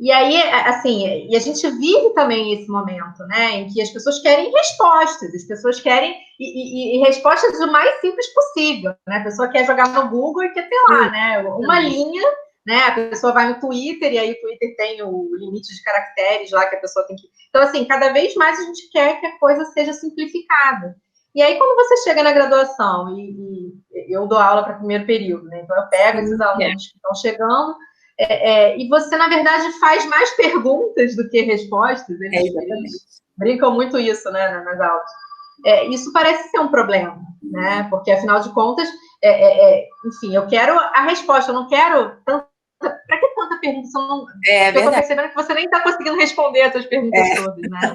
E aí, assim, e a gente vive também esse momento, né, em que as pessoas querem respostas, as pessoas querem e respostas o mais simples possível, né? A pessoa quer jogar no Google e quer ter lá, né, uma linha, né? A pessoa vai no Twitter e aí o Twitter tem o limite de caracteres lá que a pessoa tem que. Então, assim, cada vez mais a gente quer que a coisa seja simplificada. E aí, quando você chega na graduação e eu dou aula para primeiro período, né? Então eu pego esses alunos que estão chegando. E você, na verdade, faz mais perguntas do que respostas. Eles brincam muito isso, né, nas aulas. Isso parece ser um problema, né? Porque, afinal de contas, enfim, eu quero a resposta, eu não quero tanta. Para que tanta pergunta? Eu estou percebendo que você nem está conseguindo responder essas perguntas todas, né?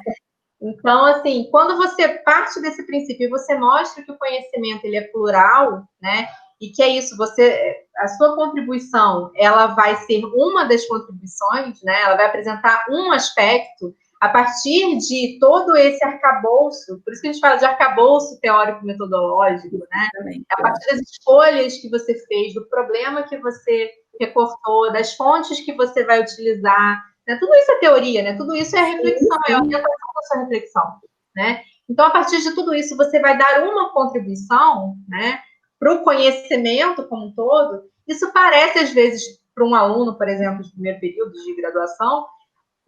Então, assim, quando você parte desse princípio e você mostra que o conhecimento ele é plural, né? E que é isso, a sua contribuição, ela vai ser uma das contribuições, né? Ela vai apresentar um aspecto a partir de todo esse arcabouço, por isso que a gente fala de arcabouço teórico-metodológico, né? A partir das escolhas que você fez, do problema que você recortou, das fontes que você vai utilizar, né? Tudo isso é teoria, né? Tudo isso é reflexão, é orientação da sua reflexão, né? Então, a partir de tudo isso, você vai dar uma contribuição, né? Para o conhecimento como um todo. Isso parece, às vezes, para um aluno, por exemplo, de primeiro período de graduação,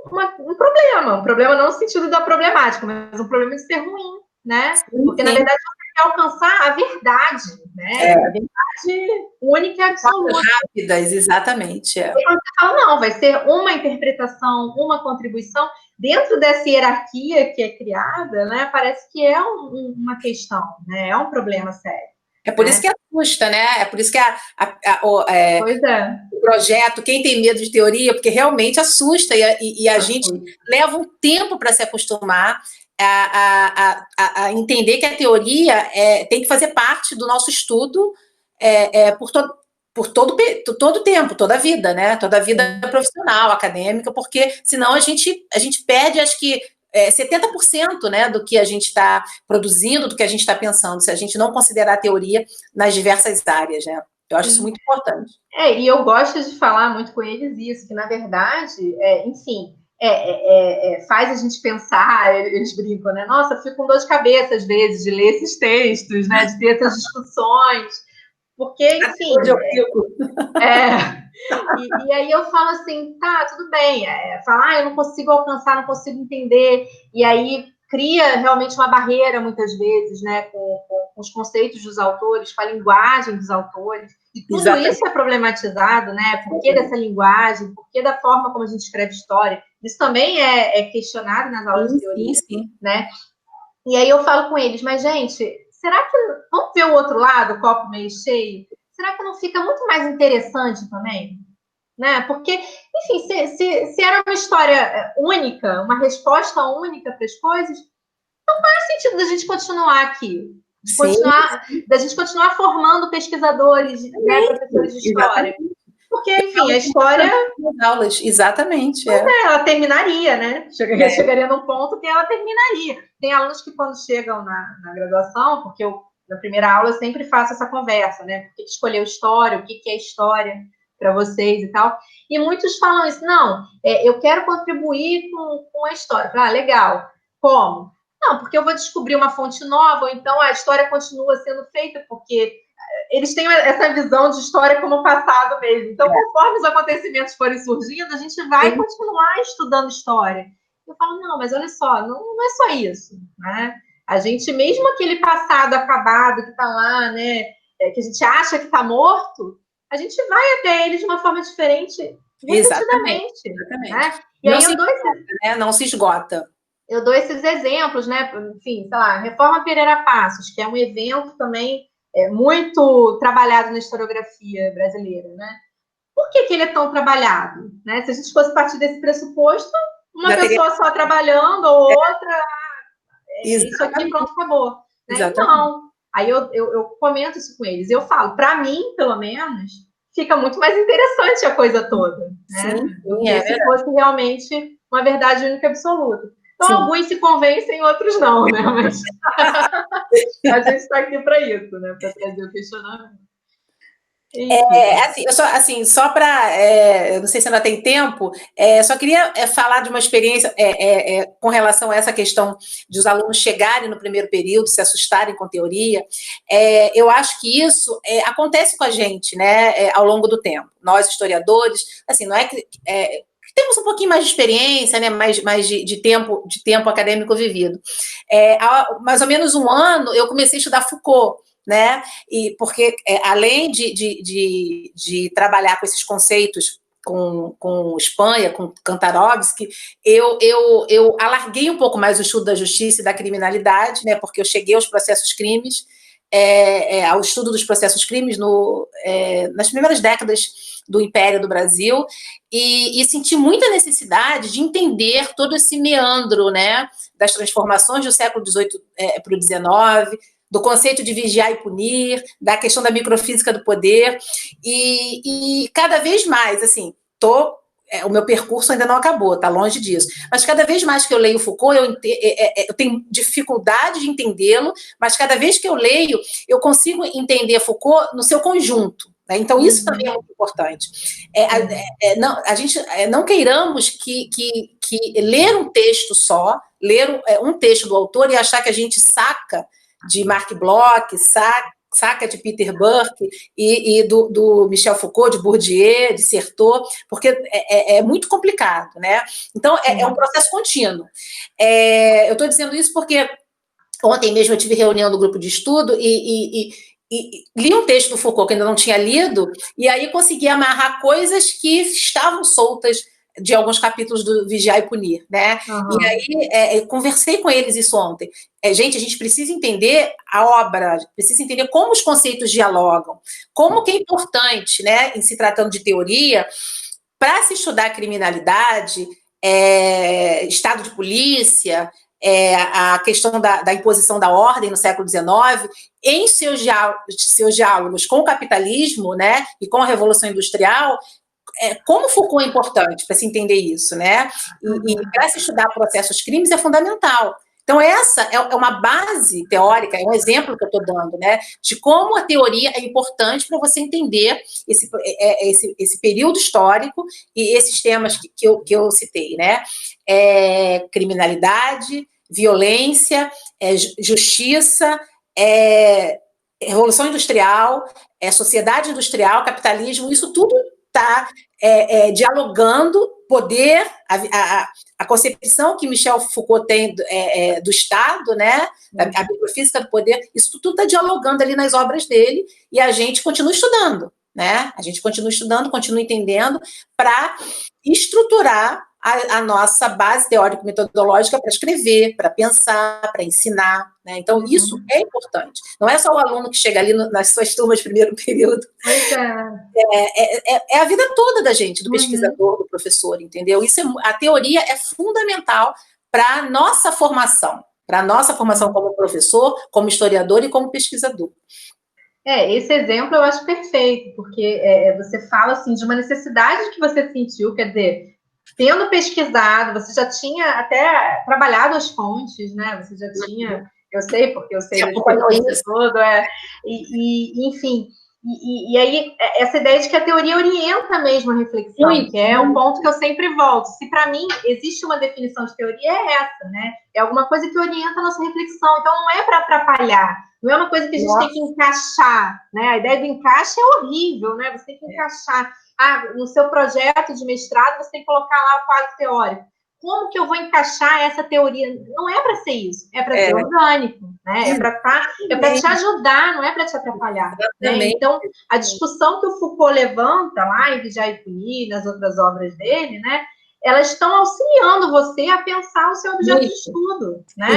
um problema não no sentido da problemática, mas um problema de ser ruim, né? Porque, na verdade, você quer alcançar a verdade, né? A verdade única e absoluta. Rápidas, exatamente. E quando você fala, não, vai ser uma interpretação, uma contribuição, dentro dessa hierarquia que é criada, né? Parece que é uma questão, né? É um problema sério. É por isso que assusta, né? É por isso que pois é. O projeto, quem tem medo de teoria, porque realmente assusta e a gente leva um tempo para se acostumar a entender que a teoria tem que fazer parte do nosso estudo por todo o tempo, toda a vida, né? Toda a vida profissional, acadêmica, porque senão a gente perde, acho que, 70%, né, do que a gente está produzindo, do que a gente está pensando, se a gente não considerar a teoria nas diversas áreas, né? Eu acho isso muito importante. E eu gosto de falar muito com eles isso, que, na verdade, enfim, faz a gente pensar, eles brincam, né? Nossa, fico com dor de cabeça, às vezes, de ler esses textos, né? De ter essas discussões, porque, enfim... E aí eu falo assim, tá, tudo bem, falar, eu não consigo alcançar, não consigo entender, e aí cria realmente uma barreira, muitas vezes, né, com os conceitos dos autores, com a linguagem dos autores, e tudo isso é problematizado, né, por que dessa linguagem, por que da forma como a gente escreve história, isso também é questionado nas aulas de teoria, né, e aí eu falo com eles, mas, gente, será que, vamos ver o outro lado, o copo meio cheio? Será que não fica muito mais interessante também? Né? Porque, enfim, se era uma história única, uma resposta única para as coisas, não faz sentido da gente continuar aqui. Da gente continuar formando pesquisadores, né, professores de história. Porque, enfim, a história... aulas, exatamente. Ela terminaria, né? Chegaria num ponto que ela terminaria. Tem alunos que, quando chegam na graduação, porque na primeira aula eu sempre faço essa conversa, né? Por que escolheu história, o que é história para vocês e tal. E muitos falam isso, não, eu quero contribuir com a história. Legal. Como? Não, porque eu vou descobrir uma fonte nova, ou então a história continua sendo feita, porque eles têm essa visão de história como passado mesmo. Então, conforme os acontecimentos forem surgindo, a gente vai continuar estudando história. Eu falo, não, mas olha só, não é só isso, né? A gente, mesmo aquele passado acabado que está lá, né, que a gente acha que está morto, a gente vai até ele de uma forma diferente, repetidamente. Exatamente. Né? E não, aí não se esgota. eu dou esses exemplos, né? Enfim, sei lá, Reforma Pereira Passos, que é um evento também muito trabalhado na historiografia brasileira, né? Por que ele é tão trabalhado? Né? Se a gente fosse partir desse pressuposto, uma pessoa só trabalhando, ou outra, isso aqui, pronto, acabou. Né? Não. Aí eu comento isso com eles. Eu falo, para mim, pelo menos, fica muito mais interessante a coisa toda. Né? Sim, do que se fosse realmente uma verdade única e absoluta. Então, alguns se convencem, outros não, né? Mas a gente está aqui para isso, né? Para trazer o questionamento. Só para, eu não sei se ainda tem tempo, só queria falar de uma experiência com relação a essa questão de os alunos chegarem no primeiro período, se assustarem com teoria. Eu acho que isso acontece com a gente, né, ao longo do tempo. Nós, historiadores, assim, não é que temos um pouquinho mais de experiência, né, mais de tempo acadêmico vivido. Há mais ou menos um ano, eu comecei a estudar Foucault, né? E porque além de trabalhar com esses conceitos com Espanha, com Kantarovsky, eu alarguei um pouco mais o estudo da justiça e da criminalidade, né? Porque eu cheguei aos processos crimes, ao estudo dos processos crimes nas primeiras décadas do Império do Brasil, e senti muita necessidade de entender todo esse meandro, né, das transformações do século XVIII para o XIX, do conceito de vigiar e punir, da questão da microfísica do poder, e cada vez mais, assim, o meu percurso ainda não acabou, está longe disso, mas cada vez mais que eu leio Foucault, eu tenho dificuldade de entendê-lo, mas cada vez que eu leio, eu consigo entender Foucault no seu conjunto. Né? Então, isso também é muito importante. A gente não queiramos que ler um texto só, ler um texto do autor e achar que a gente saca de Marc Bloch, saca de Peter Burke e do Michel Foucault, de Bourdieu, de Certeau, porque é muito complicado, né? Então, é um processo contínuo. Eu estou dizendo isso porque ontem mesmo eu tive reunião do grupo de estudo e li um texto do Foucault que ainda não tinha lido, e aí consegui amarrar coisas que estavam soltas de alguns capítulos do Vigiar e Punir, né? Uhum. E aí conversei com eles isso ontem. Gente, a gente precisa entender a obra, precisa entender como os conceitos dialogam, como que é importante, né, em se tratando de teoria, para se estudar criminalidade, estado de polícia, a questão da imposição da ordem no século XIX, em seus diálogos com o capitalismo, né, e com a Revolução Industrial, como Foucault é importante para se entender isso, né? E para se estudar processos crimes é fundamental. Então, essa é uma base teórica, é um exemplo que eu estou dando, né? De como a teoria é importante para você entender esse período histórico e esses temas que eu citei, né? Criminalidade, violência, justiça, revolução industrial, sociedade industrial, capitalismo, isso tudo está dialogando poder, a concepção que Michel Foucault tem do Estado, né, a microfísica do poder, isso tudo está dialogando ali nas obras dele, e a gente continua estudando, né? A gente continua estudando, continua entendendo, para estruturar a nossa base teórico-metodológica para escrever, para pensar, para ensinar, né? Então, isso é importante. Não é só o aluno que chega ali nas suas turmas de primeiro período. É a vida toda da gente, do pesquisador, do professor, entendeu? A teoria é fundamental para a nossa formação como professor, como historiador e como pesquisador. Esse exemplo eu acho perfeito, porque você fala assim, de uma necessidade que você sentiu, quer dizer, tendo pesquisado, você já tinha até trabalhado as fontes, né? Você já tinha, eu sei, porque eu sei isso todo, enfim. E aí, essa ideia de que a teoria orienta mesmo a reflexão, que é um ponto que eu sempre volto. Se para mim existe uma definição de teoria, é essa, né? É alguma coisa que orienta a nossa reflexão. Então, não é para atrapalhar, não é uma coisa que a gente tem que encaixar, né? A ideia do encaixe é horrível, né? Você tem que encaixar. No seu projeto de mestrado, você tem que colocar lá o quadro teórico. Como que eu vou encaixar essa teoria? Não é para ser isso, é para ser orgânico, né? É para te ajudar, não é para te atrapalhar. Né? Então, a discussão que o Foucault levanta lá em Vigiar e Punir, nas outras obras dele, né? elas estão auxiliando você a pensar o seu objeto de estudo, né?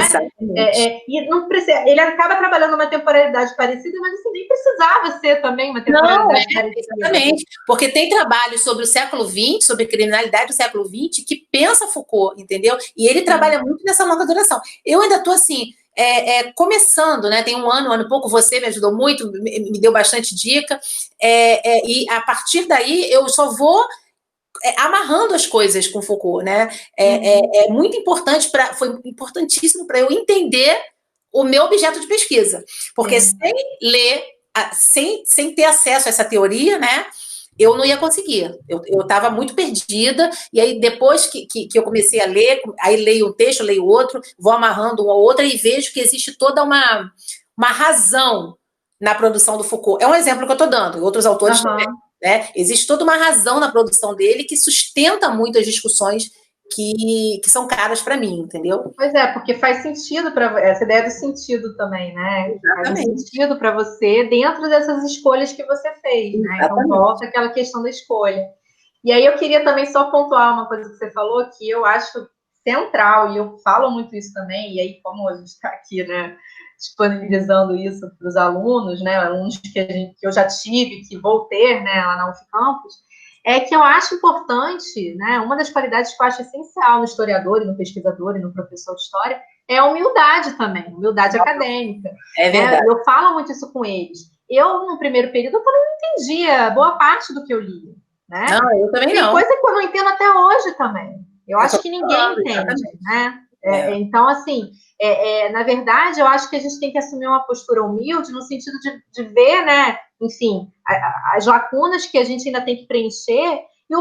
E não precisa, ele acaba trabalhando uma temporalidade parecida, mas você nem precisava ser também uma temporalidade parecida. Exatamente, porque tem trabalhos sobre o século XX, sobre criminalidade do século XX, que pensa Foucault, entendeu? E ele trabalha muito nessa longa duração. Eu ainda estou assim, começando, né? Tem um ano e pouco, você me ajudou muito, me deu bastante dica, e a partir daí eu só vou amarrando as coisas com Foucault, né? É muito importante, foi importantíssimo para eu entender o meu objeto de pesquisa, porque sem ler, sem ter acesso a essa teoria, né? Eu não ia conseguir, eu estava muito perdida, e aí depois que eu comecei a ler, aí leio um texto, leio outro, vou amarrando uma ou outra e vejo que existe toda uma razão na produção do Foucault. É um exemplo que eu estou dando, e outros autores também. Né? Existe toda uma razão na produção dele que sustenta muito as discussões que são caras para mim, entendeu? Pois é, porque faz sentido para essa ideia do sentido também, né? Exatamente. Faz sentido para você dentro dessas escolhas que você fez, né? Então volta aquela questão da escolha. E aí eu queria também só pontuar uma coisa que você falou que eu acho central, e eu falo muito isso também, e aí como a gente está aqui, né, disponibilizando isso para os alunos, né, alunos que eu já tive, que vou ter, né, lá na UFCampus, é que eu acho importante, né, uma das qualidades que eu acho essencial no historiador e no pesquisador e no professor de história é a humildade também, humildade acadêmica. É verdade. Eu falo muito isso com eles. Eu, no primeiro período, eu também não entendia boa parte do que eu li. Né? Não, eu também não. Tem coisa que eu não entendo até hoje também. Eu acho que ninguém entende, né? Então, assim, na verdade, eu acho que a gente tem que assumir uma postura humilde no sentido de ver, né? Enfim, as lacunas que a gente ainda tem que preencher e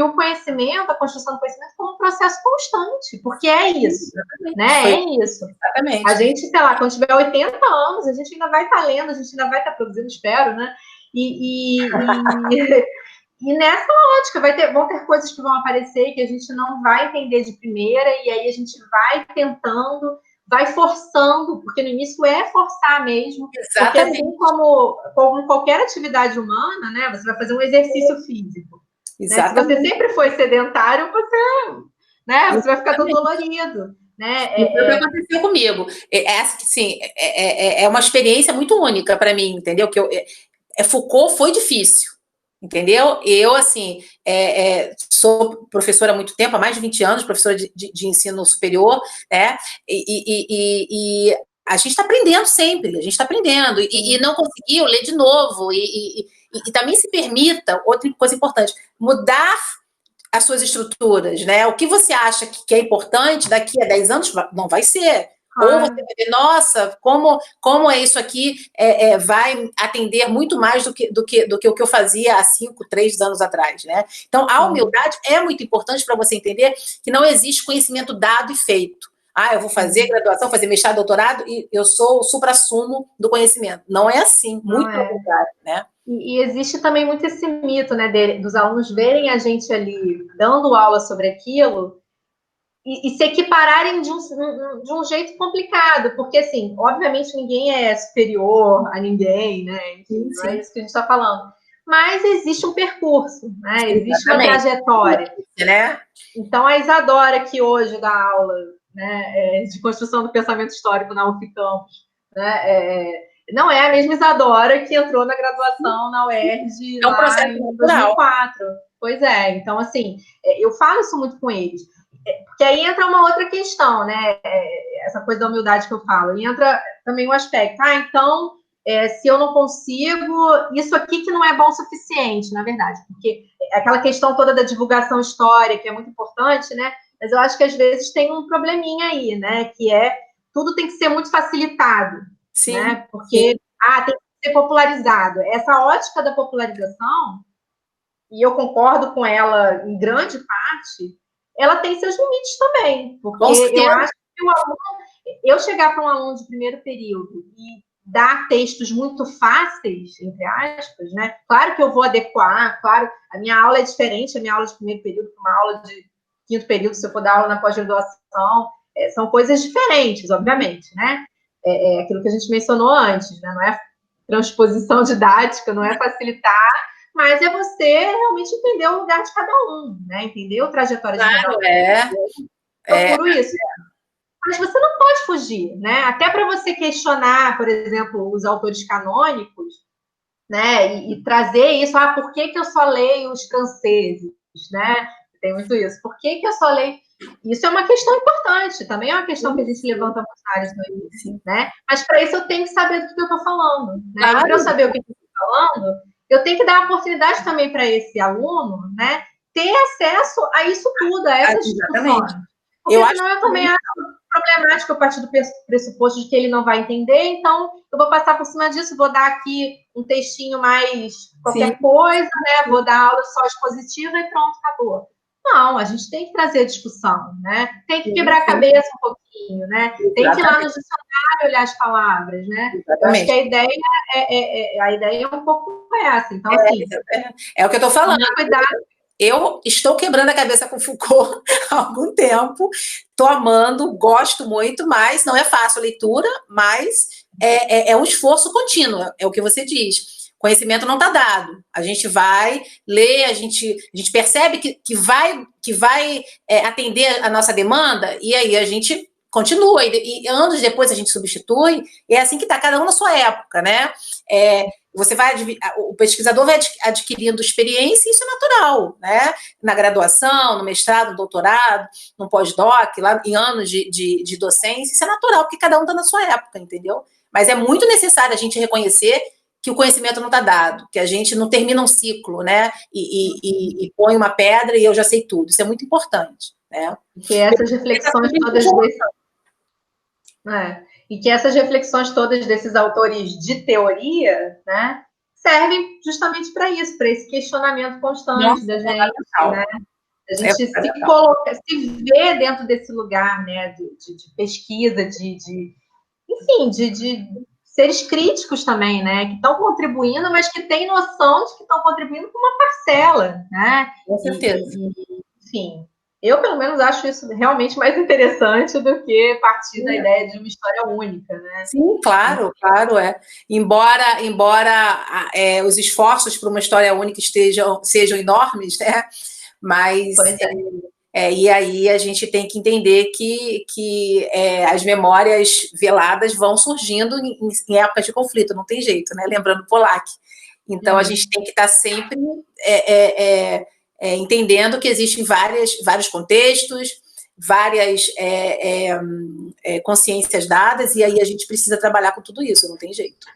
o conhecimento, a construção do conhecimento como um processo constante, porque é isso, né? É isso. Exatamente. A gente, sei lá, quando tiver 80 anos, a gente ainda vai estar lendo, a gente ainda vai estar produzindo, espero, né? E nessa ótica vão ter coisas que vão aparecer que a gente não vai entender de primeira, e aí a gente vai tentando, vai forçando, porque no início é forçar mesmo. Exatamente. Porque assim como qualquer atividade humana, né, você vai fazer um exercício físico. Né? Se você sempre foi sedentário, você vai ficar todo dolorido. Né? Isso é o que aconteceu comigo. Assim, é uma experiência muito única para mim, entendeu? Que Foucault foi difícil. Entendeu? Eu, assim, sou professora há muito tempo, há mais de 20 anos, professora de ensino superior, né? E a gente está aprendendo sempre, a gente está aprendendo. E não conseguiu ler de novo. E também se permita, outra coisa importante, mudar as suas estruturas, né? O que você acha que é importante, daqui a 10 anos não vai ser. Ou você vai ver, nossa, como é isso aqui vai atender muito mais do que o que eu fazia há 5, 3 anos atrás, né? Então, a humildade é muito importante para você entender que não existe conhecimento dado e feito. Eu vou fazer graduação, fazer mestrado, doutorado, e eu sou o suprassumo do conhecimento. Não é assim, muito pelo contrário, né? E existe também muito esse mito, né, dos alunos verem a gente ali dando aula sobre aquilo e se equipararem de um jeito complicado, porque, assim, obviamente ninguém é superior a ninguém, né? Enfim, não é isso que a gente está falando. Mas existe um percurso, né? Existe uma trajetória. Né? Então, a Isadora, que hoje dá aula, né, de construção do pensamento histórico na UFCampus, né, não é a mesma Isadora que entrou na graduação na UERJ lá em 2004. Pois é, então, assim, eu falo isso muito com eles. Porque aí entra uma outra questão, né? Essa coisa da humildade que eu falo. E entra também o aspecto, então, se eu não consigo, isso aqui que não é bom o suficiente, na verdade. Porque aquela questão toda da divulgação histórica, que é muito importante, né? Mas eu acho que às vezes tem um probleminha aí, né? Que tudo tem que ser muito facilitado. Sim. Né? Porque, tem que ser popularizado. Essa ótica da popularização, e eu concordo com ela em grande parte, ela tem seus limites também, porque eu acho que eu chegar para um aluno de primeiro período e dar textos muito fáceis, entre aspas, né? Claro que eu vou adequar, claro, a minha aula é diferente, a minha aula de primeiro período para uma aula de quinto período, se eu for dar aula na pós-graduação, são coisas diferentes, obviamente, né? Aquilo que a gente mencionou antes, né? Não é transposição didática, não é facilitar, mas é você realmente entender o lugar de cada um, né? Entender a trajetória de cada um. Procuro isso. Mas você não pode fugir, né? Até para você questionar, por exemplo, os autores canônicos, né? E trazer isso, por que eu só leio os franceses, né? Tem muito isso. Por que eu só leio? Isso é uma questão importante, também é uma questão que a gente levanta muito na área no início, né? Mas para isso eu tenho que saber do que eu estou falando, né? Para eu saber o que eu estou falando, eu tenho que dar a oportunidade também para esse aluno, né? Ter acesso a isso tudo, a essas discussões. Porque senão eu também acho problemático a partir do pressuposto de que ele não vai entender, então eu vou passar por cima disso, vou dar aqui um textinho mais qualquer coisa, né? Vou dar aula só expositiva e pronto, acabou. Não, a gente tem que trazer a discussão, né? Tem que quebrar a cabeça um pouquinho, né? Tem que ir lá no dicionário olhar as palavras, né? Eu acho que a ideia é um pouco essa. Então, assim... É o que eu estou falando. Cuidado. Eu estou quebrando a cabeça com Foucault há algum tempo, estou amando, gosto muito, mas não é fácil a leitura, mas é um esforço contínuo, é o que você diz. Conhecimento não está dado. A gente vai ler, a gente percebe que vai atender a nossa demanda, e aí a gente continua, e anos depois a gente substitui, e é assim que está, cada um na sua época, né? O pesquisador vai adquirindo experiência, e isso é natural, né? Na graduação, no mestrado, no doutorado, no pós-doc, lá em anos de docência, isso é natural, porque cada um está na sua época, entendeu? Mas é muito necessário a gente reconhecer que o conhecimento não está dado, que a gente não termina um ciclo, né? E põe uma pedra e eu já sei tudo. Isso é muito importante, né? Que essas reflexões todas e que essas reflexões todas desses autores de teoria, né, servem justamente para isso, para esse questionamento constante da gente, né? A gente se ver dentro desse lugar, né, de pesquisa, enfim, de seres críticos também, né, que estão contribuindo, mas que têm noção de que estão contribuindo com uma parcela, né? Com certeza. Enfim, eu, pelo menos, acho isso realmente mais interessante do que partir da ideia de uma história única, né? Sim, claro, é. Embora os esforços para uma história única sejam enormes, né? Mas e aí a gente tem que entender que as memórias veladas vão surgindo em épocas de conflito, não tem jeito, né? Lembrando Pollack. Então a gente tem que estar sempre entendendo que existem vários contextos, várias consciências dadas, e aí a gente precisa trabalhar com tudo isso, não tem jeito.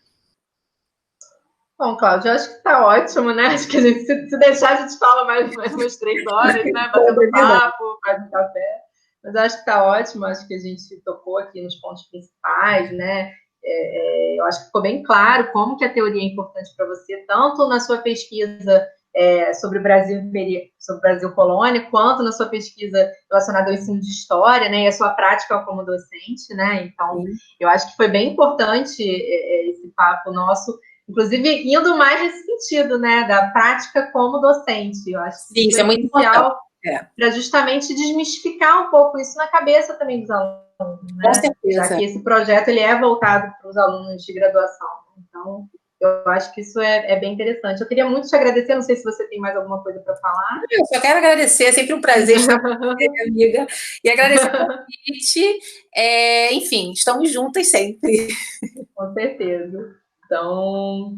Bom, Cláudia, eu acho que está ótimo, né? Acho que a gente, se deixar, a gente fala mais umas 3 horas, né? Batendo papo, faz um café. Mas eu acho que está ótimo, acho que a gente tocou aqui nos pontos principais, né? Eu acho que ficou bem claro como que a teoria é importante para você, tanto na sua pesquisa sobre o Brasil colônia, quanto na sua pesquisa relacionada ao ensino de história, né, e a sua prática como docente, né? Então, eu acho que foi bem importante esse papo nosso, inclusive indo mais nesse sentido, né, da prática como docente. Eu acho que isso é muito essencial para justamente desmistificar um pouco isso na cabeça também dos alunos, né? Com certeza. Já que esse projeto ele é voltado para os alunos de graduação. Então, eu acho que isso é bem interessante. Eu queria muito te agradecer, não sei se você tem mais alguma coisa para falar. Eu só quero agradecer, é sempre um prazer estar com você, minha amiga, e agradecer o convite. Enfim, estamos juntas sempre. Com certeza. Então,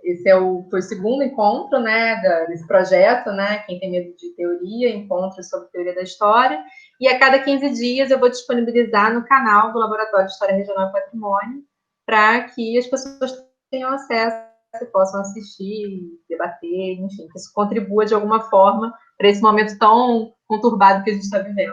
esse foi o segundo encontro, né, desse projeto, né, Quem Tem Medo de Teoria, encontros sobre teoria da história, e a cada 15 dias eu vou disponibilizar no canal do Laboratório de História Regional e Patrimônio, para que as pessoas tenham acesso, possam assistir, debater, enfim, que isso contribua de alguma forma para esse momento tão conturbado que a gente está vivendo.